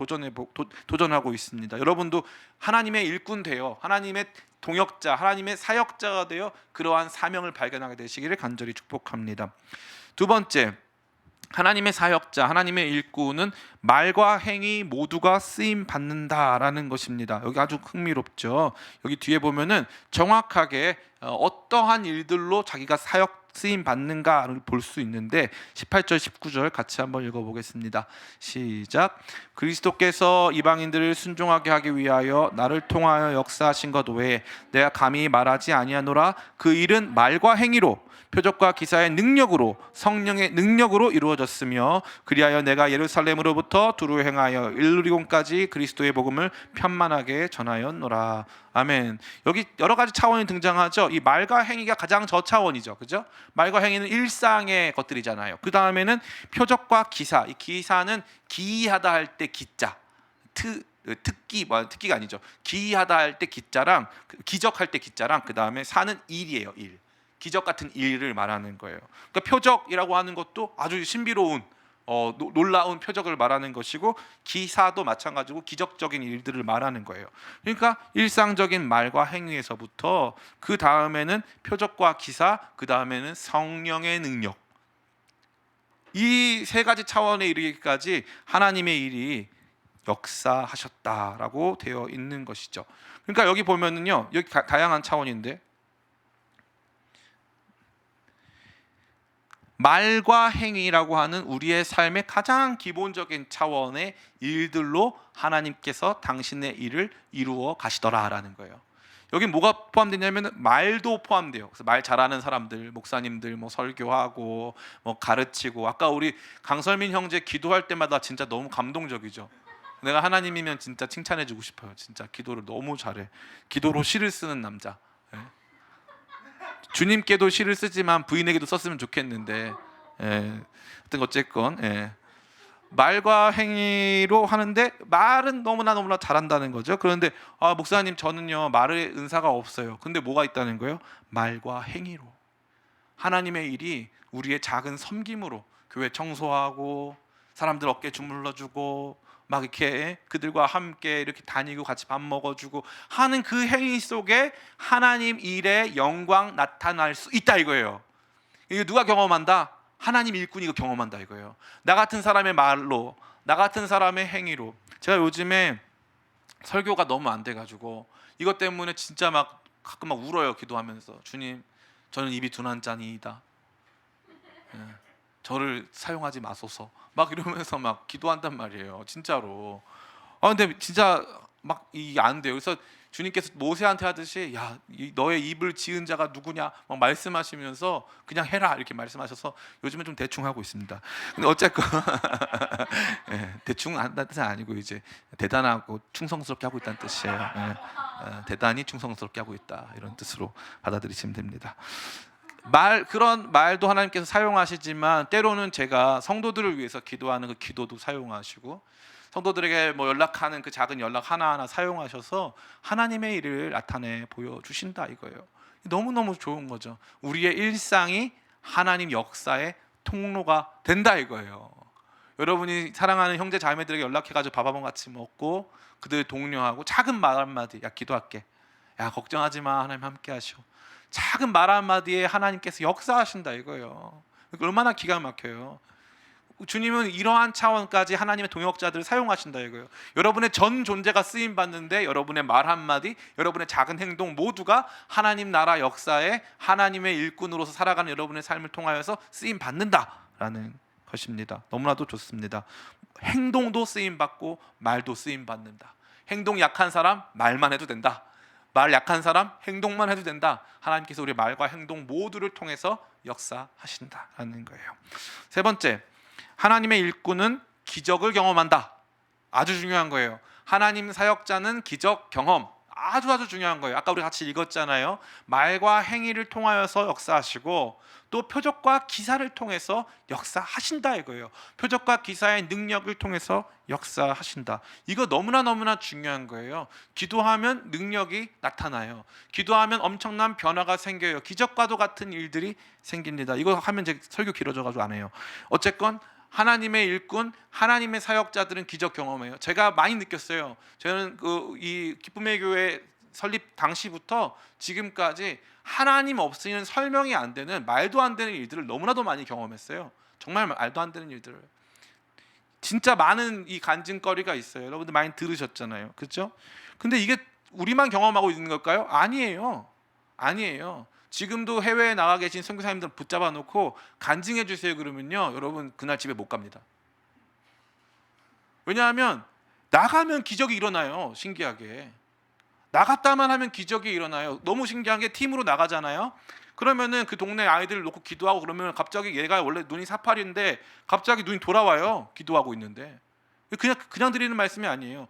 도전하고 있습니다. 여러분도 하나님의 일꾼 되어 하나님의 동역자, 하나님의 사역자가 되어 그러한 사명을 발견하게 되시기를 간절히 축복합니다. 두 번째, 하나님의 사역자, 하나님의 일꾼은 말과 행위 모두가 쓰임 받는다라는 것입니다. 여기 아주 흥미롭죠. 여기 뒤에 보면은 정확하게 어떠한 일들로 자기가 사역 쓰임 받는가를 볼 수 있는데 18절 19절 같이 한번 읽어보겠습니다. 시작. 그리스도께서 이방인들을 순종하게 하기 위하여 나를 통하여 역사하신 것 외에 내가 감히 말하지 아니하노라. 그 일은 말과 행위로 표적과 기사의 능력으로 성령의 능력으로 이루어졌으며 그리하여 내가 예루살렘으로부터 두루 행하여 일루리곤까지 그리스도의 복음을 편만하게 전하였노라. 아멘. 여기 여러 가지 차원이 등장하죠. 이 말과 행위가 가장 저차원이죠. 그죠? 말과 행위는 일상의 것들이잖아요. 그 다음에는 표적과 기사. 이 기사는 기이하다 할 때 기자. 특기가 아니죠. 기이하다 할 때 기자랑 기적할 때 기자랑 그 다음에 사는 일이에요. 일. 기적 같은 일을 말하는 거예요. 그러니까 표적이라고 하는 것도 아주 신비로운 놀라운 표적을 말하는 것이고 기사도 마찬가지고 기적적인 일들을 말하는 거예요. 그러니까 일상적인 말과 행위에서부터 그 다음에는 표적과 기사, 그 다음에는 성령의 능력, 이 세 가지 차원에 이르기까지 하나님의 일이 역사하셨다라고 되어 있는 것이죠. 그러니까 여기 보면은요, 여기 다양한 차원인데 말과 행위라고 하는 우리의 삶의 가장 기본적인 차원의 일들로 하나님께서 당신의 일을 이루어 가시더라라는 거예요. 여기 뭐가 포함되냐면 말도 포함돼요. 그래서 말 잘하는 사람들, 목사님들 뭐 설교하고 뭐 가르치고, 아까 우리 강설민 형제 기도할 때마다 진짜 너무 감동적이죠. 내가 하나님이면 진짜 칭찬해주고 싶어요. 진짜 기도를 너무 잘해. 기도로 시를 쓰는 남자. 예. 주님께도 시를 쓰지만 부인에게도 썼으면 좋겠는데, 하여튼 어쨌건 말과 행위로 하는데 말은 너무나 잘한다는 거죠. 그런데 목사님, 저는요 말의 은사가 없어요. 근데 뭐가 있다는 거예요? 말과 행위로 하나님의 일이 우리의 작은 섬김으로 교회 청소하고 사람들 어깨 주물러주고 막 이렇게 그들과 함께 이렇게 다니고 같이 밥 먹어주고 하는 그 행위 속에 하나님 일의 영광 나타날 수 있다 이거예요. 이거 누가 경험한다? 하나님 일꾼이 이거 경험한다 이거예요. 나 같은 사람의 말로, 나 같은 사람의 행위로. 제가 요즘에 설교가 너무 안 돼가지고 이것 때문에 진짜 막 가끔 막 울어요. 기도하면서 주님, 저는 입이 둔한 자니이다. 저를 사용하지 마소서. 막 이러면서 막 기도한단 말이에요. 진짜로. 근데 진짜 막 이게 안 돼요. 그래서 주님께서 모세한테 하듯이 야, 너의 입을 지은 자가 누구냐 막 말씀하시면서 그냥 해라 이렇게 말씀하셔서 요즘은 좀 대충 하고 있습니다. 근데 어쨌건 예, 대충 한다는 뜻은 아니고 이제 대단하고 충성스럽게 하고 있다는 뜻이에요. 예, 대단히 충성스럽게 하고 있다 이런 뜻으로 받아들이시면 됩니다. 그런 말도 하나님께서 사용하시지만 때로는 제가 성도들을 위해서 기도하는 그 기도도 사용하시고 성도들에게 뭐 연락하는 그 작은 연락 하나하나 사용하셔서 하나님의 일을 나타내 보여주신다 이거예요. 너무너무 좋은 거죠. 우리의 일상이 하나님 역사의 통로가 된다 이거예요. 여러분이 사랑하는 형제 자매들에게 연락해가지고 밥 한번 같이 먹고 그들 독려하고 작은 말 한마디, 야 기도할게, 야 걱정하지 마, 하나님 함께 하시오, 작은 말 한마디에 하나님께서 역사하신다 이거예요. 얼마나 기가 막혀요. 주님은 이러한 차원까지 하나님의 동역자들을 사용하신다 이거예요. 여러분의 전 존재가 쓰임 받는데 여러분의 말 한마디, 여러분의 작은 행동 모두가 하나님 나라 역사에 하나님의 일꾼으로서 살아가는 여러분의 삶을 통하여서 쓰임 받는다라는 것입니다. 너무나도 좋습니다. 행동도 쓰임 받고 말도 쓰임 받는다. 행동 약한 사람 말만 해도 된다. 말 약한 사람 행동만 해도 된다. 하나님께서 우리 말과 행동 모두를 통해서 역사하신다라는 거예요. 세 번째, 하나님의 일꾼은 기적을 경험한다. 아주 중요한 거예요. 하나님 사역자는 기적 경험, 아주 중요한 거예요. 아까 우리 같이 읽었잖아요. 말과 행위를 통하여서 역사하시고 또 표적과 기사를 통해서 역사하신다 이거예요. 표적과 기사의 능력을 통해서 역사하신다. 이거 너무나 중요한 거예요. 기도하면 능력이 나타나요. 기도하면 엄청난 변화가 생겨요. 기적과도 같은 일들이 생깁니다. 이거 하면 제 설교 길어져가지고 안 해요. 어쨌건 하나님의 일꾼, 하나님의 사역자들은 기적 경험해요. 제가 많이 느꼈어요. 저는 이 기쁨의 교회 설립 당시부터 지금까지 하나님 없이는 설명이 안 되는, 말도 안 되는 일들을 너무나도 많이 경험했어요. 정말 말도 안 되는 일들을. 진짜 많은 이 간증거리가 있어요. 여러분들 많이 들으셨잖아요. 그렇죠? 근데 이게 우리만 경험하고 있는 걸까요? 아니에요. 지금도 해외에 나가 계신 선교사님들 붙잡아 놓고 간증해 주세요 그러면요, 여러분 그날 집에 못 갑니다. 왜냐하면 나가면 기적이 일어나요. 신기하게 나갔다만 하면 기적이 일어나요. 너무 신기한 게 팀으로 나가잖아요. 그러면은 그 동네 아이들을 놓고 기도하고 그러면 갑자기 얘가 원래 눈이 사팔인데 갑자기 눈이 돌아와요. 기도하고 있는데. 그냥 드리는 말씀이 아니에요.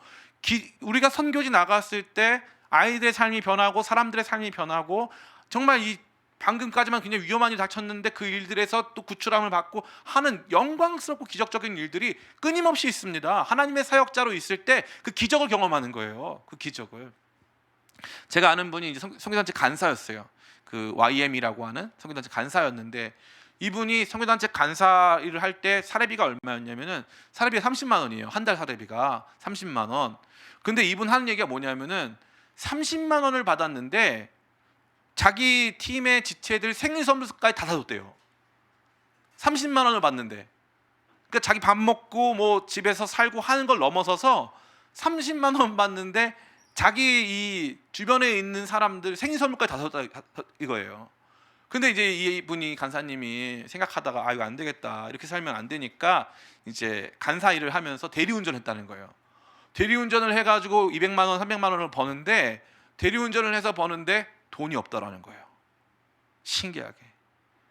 우리가 선교지 나갔을 때 아이들의 삶이 변하고 사람들의 삶이 변하고 정말 이 방금까지만 그냥 위험한 일이 닥쳤는데 그 일들에서 또 구출함을 받고 하는 영광스럽고 기적적인 일들이 끊임없이 있습니다. 하나님의 사역자로 있을 때 그 기적을 경험하는 거예요. 그 기적을. 제가 아는 분이 이제 선교단체 간사였어요. 그 YM이라고 하는 선교단체 간사였는데 이분이 선교단체 간사 일을 할 때 사례비가 얼마였냐면은 사례비가 30만 원이에요. 한 달 사례비가 30만 원. 근데 이분 하는 얘기가 뭐냐면은 30만 원을 받았는데 자기 팀의 지체들 생일 선물까지 다 사줬대요. 30만 원을 받는데. 그러니까 자기 밥 먹고 뭐 집에서 살고 하는 걸 넘어서서 30만 원 받는데 자기 이 주변에 있는 사람들 생일 선물까지 다 사줬다 이거예요. 근데 이제 이분이 간사님이 생각하다가 이거 안 되겠다, 이렇게 살면 안 되니까 이제 간사 일을 하면서 대리운전을 했다는 거예요. 대리운전을 해가지고 200만 원, 300만 원을 버는데 대리운전을 해서 버는데 돈이 없다라는 거예요. 신기하게.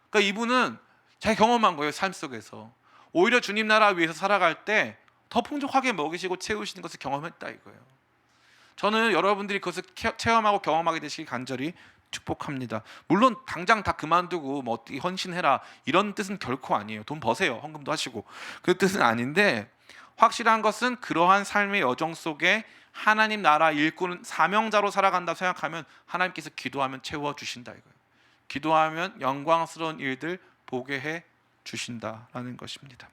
그러니까 이분은 자기 경험한 거예요. 삶 속에서. 오히려 주님 나라 위해서 살아갈 때 더 풍족하게 먹이시고 채우시는 것을 경험했다 이거예요. 저는 여러분들이 그것을 체험하고 경험하게 되시길 간절히 축복합니다. 물론 당장 다 그만두고 뭐 어떻게 헌신해라 이런 뜻은 결코 아니에요. 돈 버세요. 헌금도 하시고. 그 뜻은 아닌데 확실한 것은 그러한 삶의 여정 속에 하나님 나라 일꾼 사명자로 살아간다 생각하면 하나님께서 기도하면 채워주신다 이거예요. 기도하면 영광스러운 일들 보게 해 주신다라는 것입니다.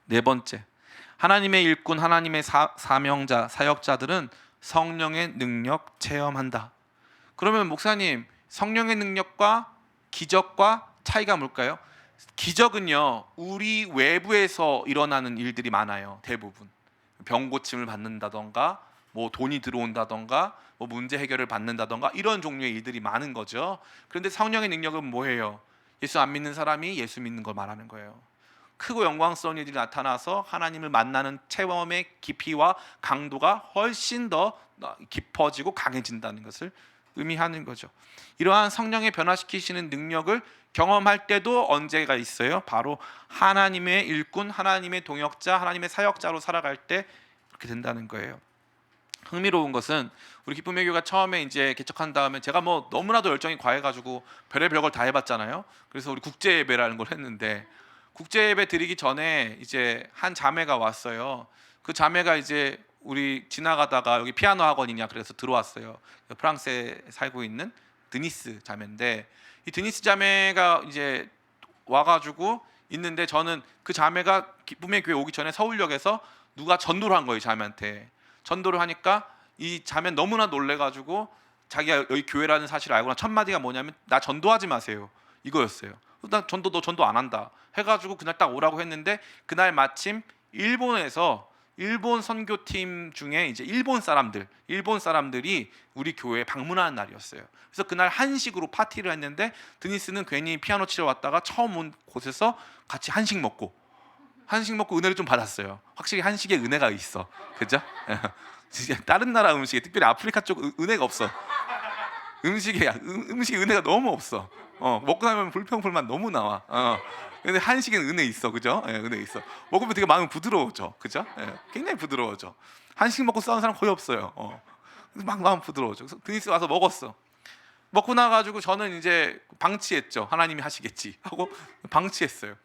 네 번째, 하나님의 일꾼, 하나님의 사명자, 사역자들은 성령의 능력 체험한다. 그러면 목사님, 성령의 능력과 기적과 차이가 뭘까요? 기적은요, 우리 외부에서 일어나는 일들이 많아요. 대부분 병 고침을 받는다던가 뭐 돈이 들어온다던가 뭐 문제 해결을 받는다던가 이런 종류의 일들이 많은 거죠. 그런데 성령의 능력은 뭐예요? 예수 안 믿는 사람이 예수 믿는 걸 말하는 거예요. 크고 영광스러운 일들이 나타나서 하나님을 만나는 체험의 깊이와 강도가 훨씬 더 깊어지고 강해진다는 것을 의미하는 거죠. 이러한 성령의 변화시키시는 능력을 경험할 때도 언제가 있어요? 바로 하나님의 일꾼, 하나님의 동역자, 하나님의 사역자로 살아갈 때 그렇게 된다는 거예요. 흥미로운 것은 우리 기쁨의 교회가 처음에 이제 개척한 다음에 제가 뭐 너무나도 열정이 과해가지고 별의별 걸 다 해봤잖아요. 그래서 우리 국제 예배라는 걸 했는데 국제 예배 드리기 전에 이제 한 자매가 왔어요. 그 자매가 이제 우리 지나가다가 여기 피아노 학원이냐 그래서 들어왔어요. 프랑스에 살고 있는 드니스 자매인데 이 드니스 자매가 이제 와가지고 있는데 저는 그 자매가 기쁨의 교회 오기 전에 서울역에서 누가 전도를 한 거예요. 자매한테 전도를 하니까 이 자매 너무나 놀래가지고 자기가 여기 교회라는 사실을 알고 첫 마디가 뭐냐면 나 전도하지 마세요 이거였어요. 나 너 전도 안 한다 해가지고 그날 딱 오라고 했는데 그날 마침 일본에서 일본 선교팀 중에 이제 일본 사람들이 우리 교회에 방문하는 날이었어요. 그래서 그날 한식으로 파티를 했는데 드니스는 괜히 피아노 치러 왔다가 처음 온 곳에서 같이 한식 먹고 은혜를 좀 받았어요. 확실히 한식에 은혜가 있어, 그죠? 다른 나라 음식에 특별히 아프리카 쪽 은혜가 없어. 음식에 은혜가 너무 없어. 먹고 나면 불평불만 너무 나와. 근데 한식에는 은혜 있어, 그죠? 은혜 있어. 먹으면 되게 마음이 부드러워져, 그죠? 굉장히 부드러워져. 한식 먹고 싸우는 사람 거의 없어요. 막 마음 부드러워져. 그래서 드니스 와서 먹었어. 먹고 나가지고 저는 이제 방치했죠. 하나님이 하시겠지 하고 방치했어요.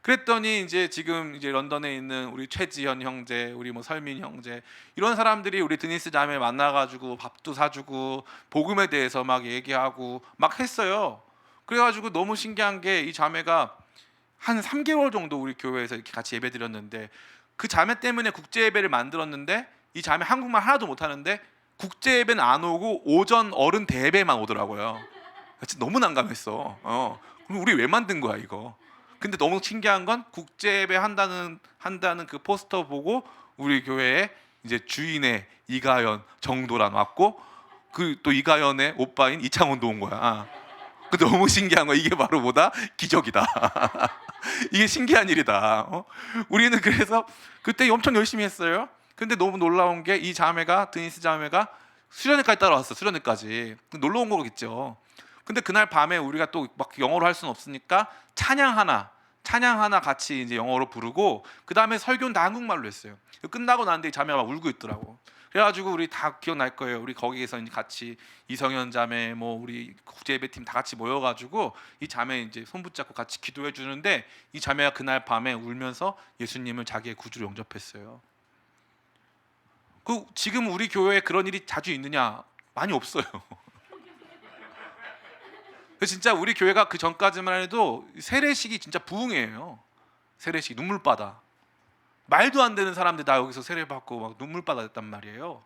그랬더니 이제 지금 이제 런던에 있는 우리 최지현 형제, 우리 뭐 설민 형제 이런 사람들이 우리 드니스 자매 만나가지고 밥도 사주고 복음에 대해서 막 얘기하고 막 했어요. 그래가지고 너무 신기한 게 이 자매가 한 3개월 정도 우리 교회에서 이렇게 같이 예배드렸는데 그 자매 때문에 국제 예배를 만들었는데 이 자매 한국말 하나도 못하는데 국제 예배는 안 오고 오전 어른 대예배만 오더라고요. 진짜 너무 난감했어. 그럼 우리 왜 만든 거야 이거? 근데 너무 신기한 건 국제 예배 한다는 그 포스터 보고 우리 교회에 이제 주인의 이가연 정도란 왔고 그 또 이가연의 오빠인 이창원도 온 거야. 그 너무 신기한 거 이게 바로 뭐다? 기적이다. 이게 신기한 일이다. 우리는 그래서 그때 엄청 열심히 했어요. 근데 너무 놀라운 게 이 자매가 드니스 자매가 수련회까지 따라왔어. 수련회까지 놀러 온 거겠죠. 근데 그날 밤에 우리가 또 막 영어로 할 수는 없으니까 찬양 하나 같이 이제 영어로 부르고 그 다음에 설교는 다 한국말로 했어요. 끝나고 나는데 이 자매가 막 울고 있더라고. 그래가지고 우리 다 기억날 거예요. 우리 거기에서 이제 같이 이성현 자매, 뭐 우리 국제예배팀 다 같이 모여가지고 이 자매 이제 손 붙잡고 같이 기도해 주는데 이 자매가 그날 밤에 울면서 예수님을 자기의 구주로 영접했어요. 그 지금 우리 교회에 그런 일이 자주 있느냐? 많이 없어요. 진짜 우리 교회가 그 전까지만 해도 세례식이 진짜 부흥이에요. 세례식 눈물바다. 말도 안 되는 사람들 다 여기서 세례 받고 막 눈물바다 됐단 말이에요.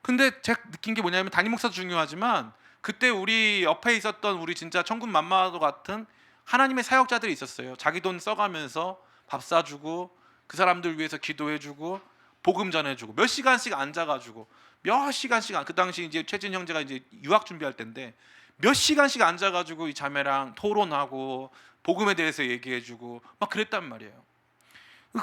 근데 제가 느낀 게 뭐냐면 담임 목사도 중요하지만 그때 우리 옆에 있었던 우리 진짜 천군만마도 같은 하나님의 사역자들이 있었어요. 자기 돈 써가면서 밥 사주고 그 사람들 위해서 기도해주고 복음 전해주고 몇 시간씩 앉아가지고 몇 시간씩 그 당시 이제 최진 형제가 이제 유학 준비할 때인데 몇 시간씩 앉아가지고 이 자매랑 토론하고 복음에 대해서 얘기해주고 막 그랬단 말이에요.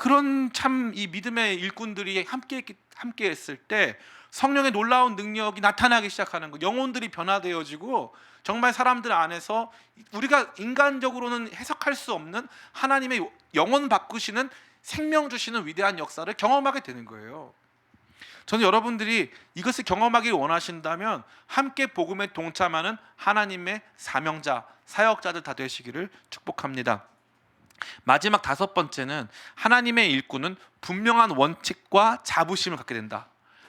그런 참 이 믿음의 일꾼들이 함께 했을 때 성령의 놀라운 능력이 나타나기 시작하는 거. 영혼들이 변화되어지고 정말 사람들 안에서 우리가 인간적으로는 해석할 수 없는 하나님의 영혼 바꾸시는 생명 주시는 위대한 역사를 경험하게 되는 거예요. 저는 여러분들이 이것을 경험하길 원하신다면 함께 복음에 동참하는 하나님의 사명자, 사역자들 다 되시기를 축복합니다. 마지막 5번째는 하나님의 일꾼은 분명한 원칙과 자부심을 갖게 된다.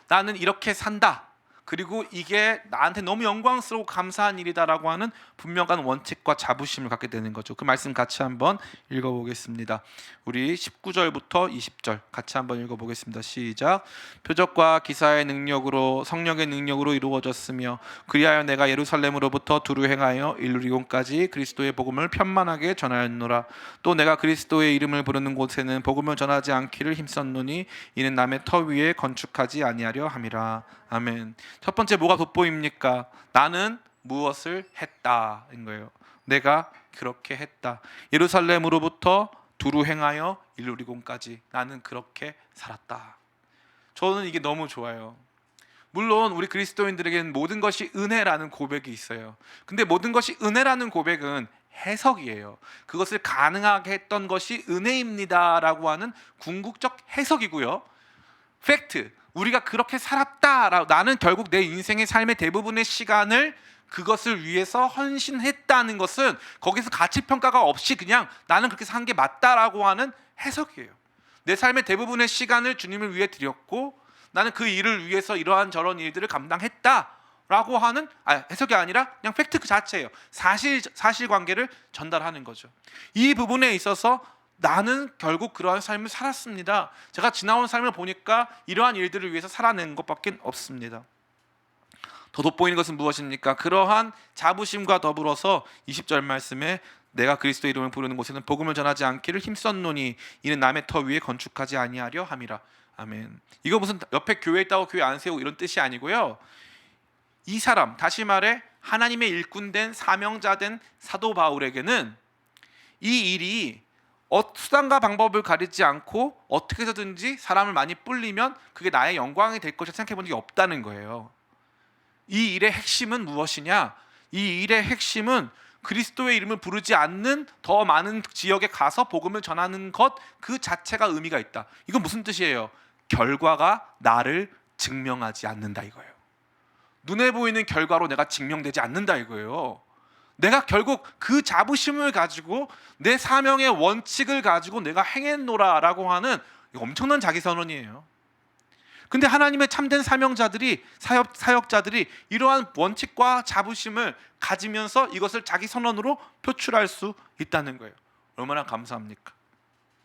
나는 이렇게 산다. 그리고 이게 나한테 너무 영광스럽고 감사한 일이다라고 하는 분명한 원칙과 자부심을 갖게 되는 거죠. 그 말씀 같이 한번 읽어보겠습니다. 우리 19절부터 20절 같이 한번 읽어보겠습니다. 시작. 표적과 기사의 능력으로 성령의 능력으로 이루어졌으며 그리하여 내가 예루살렘으로부터 두루 행하여 일루리온까지 그리스도의 복음을 편만하게 전하였노라. 또 내가 그리스도의 이름을 부르는 곳에는 복음을 전하지 않기를 힘썼노니 이는 남의 터 위에 건축하지 아니하려 함이라. 아멘. 첫 번째 뭐가 돋보입니까? 나는 무엇을 했다인 거예요. 내가 그렇게 했다. 예루살렘으로부터 두루 행하여 이루리곤까지 나는 그렇게 살았다. 저는 이게 너무 좋아요. 물론 우리 그리스도인들에게는 모든 것이 은혜라는 고백이 있어요. 근데 모든 것이 은혜라는 고백은 해석이에요. 그것을 가능하게 했던 것이 은혜입니다라고 하는 궁극적 해석이고요. 팩트, 우리가 그렇게 살았다라고, 나는 결국 내 인생의 삶의 대부분의 시간을 그것을 위해서 헌신했다는 것은 거기서 가치평가가 없이 그냥 나는 그렇게 산 게 맞다라고 하는 해석이에요. 내 삶의 대부분의 시간을 주님을 위해 드렸고 나는 그 일을 위해서 이러한 저런 일들을 감당했다라고 하는 해석이 아니라 그냥 팩트 그 자체예요. 사실관계를 전달하는 거죠. 이 부분에 있어서 나는 결국 그러한 삶을 살았습니다. 제가 지나온 삶을 보니까 이러한 일들을 위해서 살아낸 것밖에 없습니다. 더 돋보이는 것은 무엇입니까? 그러한 자부심과 더불어서 20절 말씀에 내가 그리스도의 이름을 부르는 곳에는 복음을 전하지 않기를 힘썼노니 이는 남의 터 위에 건축하지 아니하려 함이라. 아멘. 이거 무슨 옆에 교회 있다고 교회 안 세우고 이런 뜻이 아니고요. 이 사람, 다시 말해 하나님의 일꾼된 사명자된 사도 바울에게는 이 일이 수단과 방법을 가리지 않고 어떻게 해서든지 사람을 많이 뿔리면 그게 나의 영광이 될 것이라 생각해 본 적이 없다는 거예요. 이 일의 핵심은 무엇이냐? 이 일의 핵심은 그리스도의 이름을 부르지 않는 더 많은 지역에 가서 복음을 전하는 것 그 자체가 의미가 있다. 이건 무슨 뜻이에요? 결과가 나를 증명하지 않는다 이거예요. 눈에 보이는 결과로 내가 증명되지 않는다 이거예요. 내가 결국 그 자부심을 가지고 내 사명의 원칙을 가지고 내가 행했노라라고 하는 엄청난 자기선언이에요. 근데 하나님의 참된 사명자들이 사역자들이 이러한 원칙과 자부심을 가지면서 이것을 자기 선언으로 표출할 수 있다는 거예요. 얼마나 감사합니까?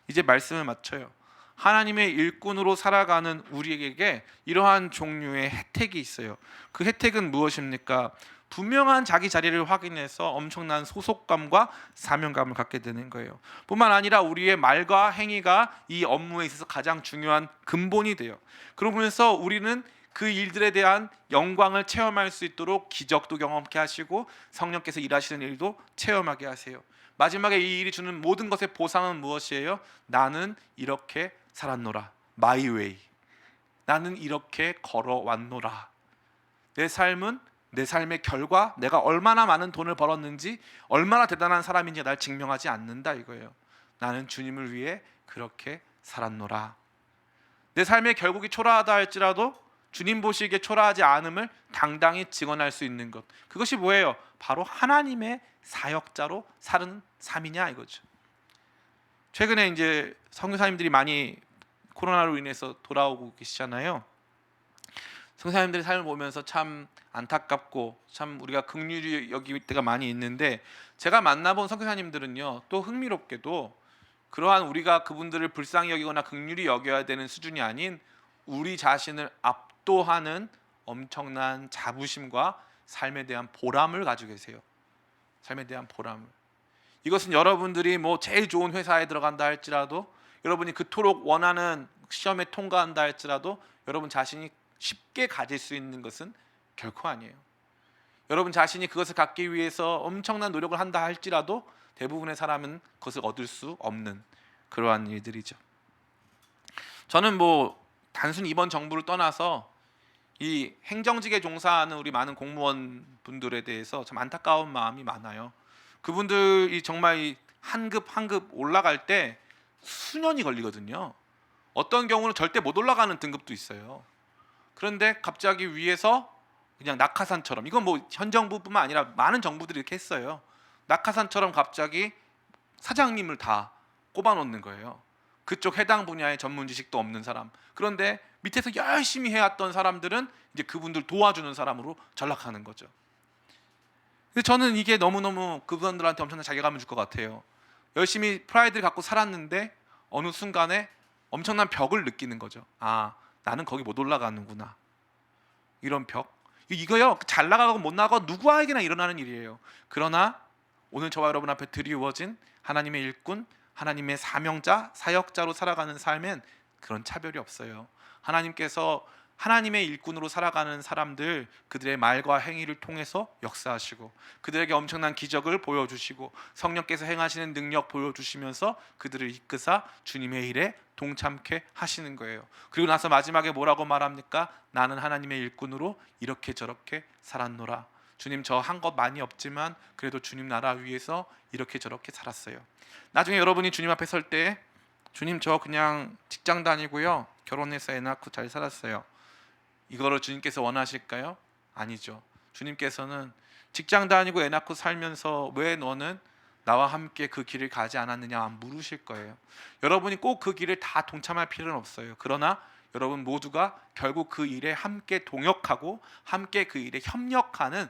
이제 말씀을 마쳐요. 하나님의 일꾼으로 살아가는 우리에게 이러한 종류의 혜택이 있어요. 그 혜택은 무엇입니까? 분명한 자기 자리를 확인해서 엄청난 소속감과 사명감을 갖게 되는 거예요. 뿐만 아니라 우리의 말과 행위가 이 업무에 있어서 가장 중요한 근본이 돼요. 그러면서 우리는 그 일들에 대한 영광을 체험할 수 있도록 기적도 경험케 하시고 성령께서 일하시는 일도 체험하게 하세요. 마지막에 이 일이 주는 모든 것의 보상은 무엇이에요? 나는 이렇게 살았노라. My way. 나는 이렇게 걸어왔노라. 내 삶은 내 삶의 결과, 내가 얼마나 많은 돈을 벌었는지, 얼마나 대단한 사람인지 날 증명하지 않는다 이거예요. 나는 주님을 위해 그렇게 살았노라. 내 삶의 결국이 초라하다 할지라도 주님 보시기에 초라하지 않음을 당당히 증언할 수 있는 것. 그것이 뭐예요? 바로 하나님의 사역자로 사는 삶이냐 이거죠. 최근에 이제 선교사님들이 많이 코로나로 인해서 돌아오고 계시잖아요. 선교사님들의 삶을 보면서 참 안타깝고 참 우리가 긍휼히 여길 때가 많이 있는데, 제가 만나본 선교사님들은요 또 흥미롭게도 그러한 우리가 그분들을 불쌍히 여기거나 긍휼히 여겨야 되는 수준이 아닌 우리 자신을 압도하는 엄청난 자부심과 삶에 대한 보람을 가지고 계세요. 삶에 대한 보람을. 이것은 여러분들이 뭐 제일 좋은 회사에 들어간다 할지라도, 여러분이 그토록 원하는 시험에 통과한다 할지라도 여러분 자신이 쉽게 가질 수 있는 것은 결코 아니에요. 여러분 자신이 그것을 갖기 위해서 엄청난 노력을 한다 할지라도 대부분의 사람은 그것을 얻을 수 없는 그러한 일들이죠. 저는 뭐 단순히 이번 정부를 떠나서 이 행정직에 종사하는 우리 많은 공무원 분들에 대해서 참 안타까운 마음이 많아요. 그분들이 정말 한 급 올라갈 때 수년이 걸리거든요. 어떤 경우는 절대 못 올라가는 등급도 있어요. 그런데 갑자기 위에서 그냥 낙하산처럼, 이건 뭐 현 정부뿐만 아니라 많은 정부들이 이렇게 했어요. 낙하산처럼 갑자기 사장님을 다 꼽아놓는 거예요. 그쪽 해당 분야의 전문 지식도 없는 사람. 그런데 밑에서 열심히 해왔던 사람들은 이제 그분들 도와주는 사람으로 전락하는 거죠. 근데 저는 이게 너무너무 그분들한테 엄청난 자괴감을 줄 것 같아요. 열심히 프라이드를 갖고 살았는데 어느 순간에 엄청난 벽을 느끼는 거죠. 아, 나는 거기 못 올라가는구나. 이런 벽. 이거요, 잘 나가고 못 나가고 누구에게나 일어나는 일이에요. 그러나 오늘 저와 여러분 앞에 드리워진 하나님의 일꾼, 하나님의 사명자, 사역자로 살아가는 삶엔 그런 차별이 없어요. 하나님께서 하나님의 일꾼으로 살아가는 사람들, 그들의 말과 행위를 통해서 역사하시고 그들에게 엄청난 기적을 보여주시고 성령께서 행하시는 능력 보여주시면서 그들을 이끄사 주님의 일에 동참케 하시는 거예요. 그리고 나서 마지막에 뭐라고 말합니까? 나는 하나님의 일꾼으로 이렇게 저렇게 살았노라. 주님, 저 한 것 많이 없지만 그래도 주님 나라 위해서 이렇게 저렇게 살았어요. 나중에 여러분이 주님 앞에 설 때, 주님, 저 그냥 직장 다니고요, 결혼해서 애 낳고 잘 살았어요, 이거를 주님께서 원하실까요? 아니죠. 주님께서는 직장 다니고 애 낳고 살면서 왜 너는 나와 함께 그 길을 가지 않았느냐 물으실 거예요. 여러분이 꼭 그 길을 다 동참할 필요는 없어요. 그러나 여러분 모두가 결국 그 일에 함께 동역하고 함께 그 일에 협력하는,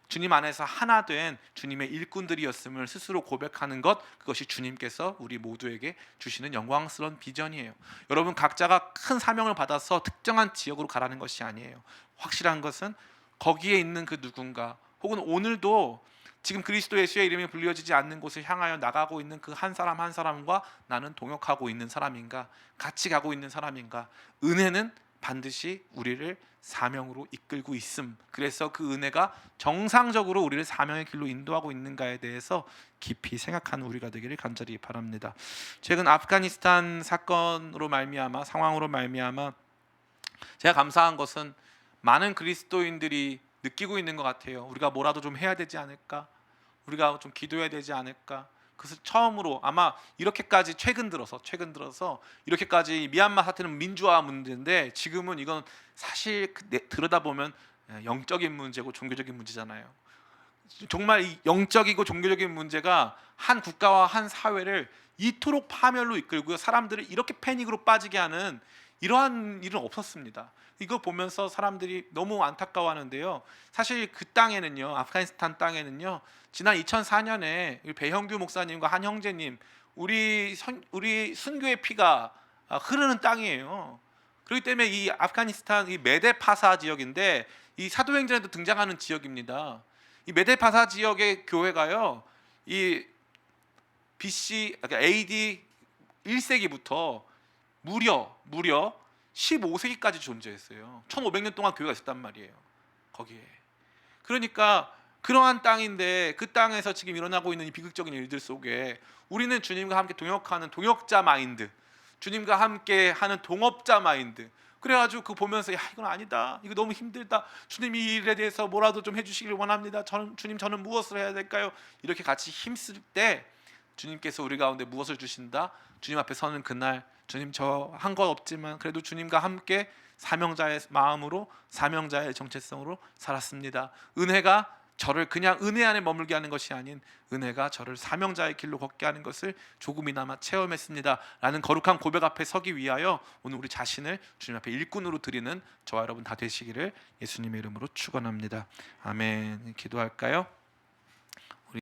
주님 안에서 하나 된 주님의 일꾼들이었음을 스스로 고백하는 것, 그것이 주님께서 우리 모두에게 주시는 영광스러운 비전이에요. 여러분 각자가 큰 사명을 받아서 특정한 지역으로 가라는 것이 아니에요. 확실한 것은 거기에 있는 그 누군가, 혹은 오늘도 지금 그리스도 예수의 이름이 불려지지 않는 곳을 향하여 나가고 있는 그 한 사람 한 사람과 나는 동역하고 있는 사람인가, 같이 가고 있는 사람인가. 은혜는 반드시 우리를 사명으로 이끌고 있음. 그래서 그 은혜가 정상적으로 우리를 사명의 길로 인도하고 있는가에 대해서 깊이 생각하는 우리가 되기를 간절히 바랍니다. 최근 아프가니스탄 사건으로 말미암아, 상황으로 말미암아 제가 감사한 것은 많은 그리스도인들이 느끼고 있는 것 같아요. 우리가 뭐라도 좀 해야 되지 않을까? 우리가 좀 기도해야 되지 않을까? 그래서 처음으로 아마 이렇게까지 최근 들어서 이렇게까지 미얀마 사태는 민주화 문제인데, 지금은 이건 사실 들여다보면 영적인 문제고 종교적인 문제잖아요. 정말 이 영적이고 종교적인 문제가 한 국가와 한 사회를 이토록 파멸로 이끌고요, 사람들을 이렇게 패닉으로 빠지게 하는 이러한 일은 없었습니다. 이거 보면서 사람들이 너무 안타까워하는데요. 사실 그 땅에는요, 아프가니스탄 땅에는요, 지난 2004년에 배형규 목사님과 한 형제님, 우리 순교의 피가 흐르는 땅이에요. 그렇기 때문에 이 아프가니스탄 이 메데파사 지역인데, 이 사도행전에도 등장하는 지역입니다. 이 메데파사 지역의 교회가요, 이 BC, 그러니까 AD 1세기부터 무려 15세기까지 존재했어요. 1500년 동안 교회가 있었단 말이에요, 거기에. 그러니까 그러한 땅인데, 그 땅에서 지금 일어나고 있는 이 비극적인 일들 속에 우리는 주님과 함께 동역하는 동역자 마인드, 주님과 함께 하는 동업자 마인드, 그래가지고 그 보면서, 야, 이건 아니다, 이거 너무 힘들다, 주님 이 일에 대해서 뭐라도 좀 해주시길 원합니다, 주님 저는 무엇을 해야 될까요? 이렇게 같이 힘쓸 때 주님께서 우리 가운데 무엇을 주신다? 주님 앞에 서는 그날, 주님 저 한 것 없지만 그래도 주님과 함께 사명자의 마음으로, 사명자의 정체성으로 살았습니다. 은혜가 저를 그냥 은혜 안에 머물게 하는 것이 아닌, 은혜가 저를 사명자의 길로 걷게 하는 것을 조금이나마 체험했습니다 라는 거룩한 고백 앞에 서기 위하여 오늘 우리 자신을 주님 앞에 일꾼으로 드리는 저와 여러분 다 되시기를 예수님의 이름으로 축원합니다. 아멘. 기도할까요?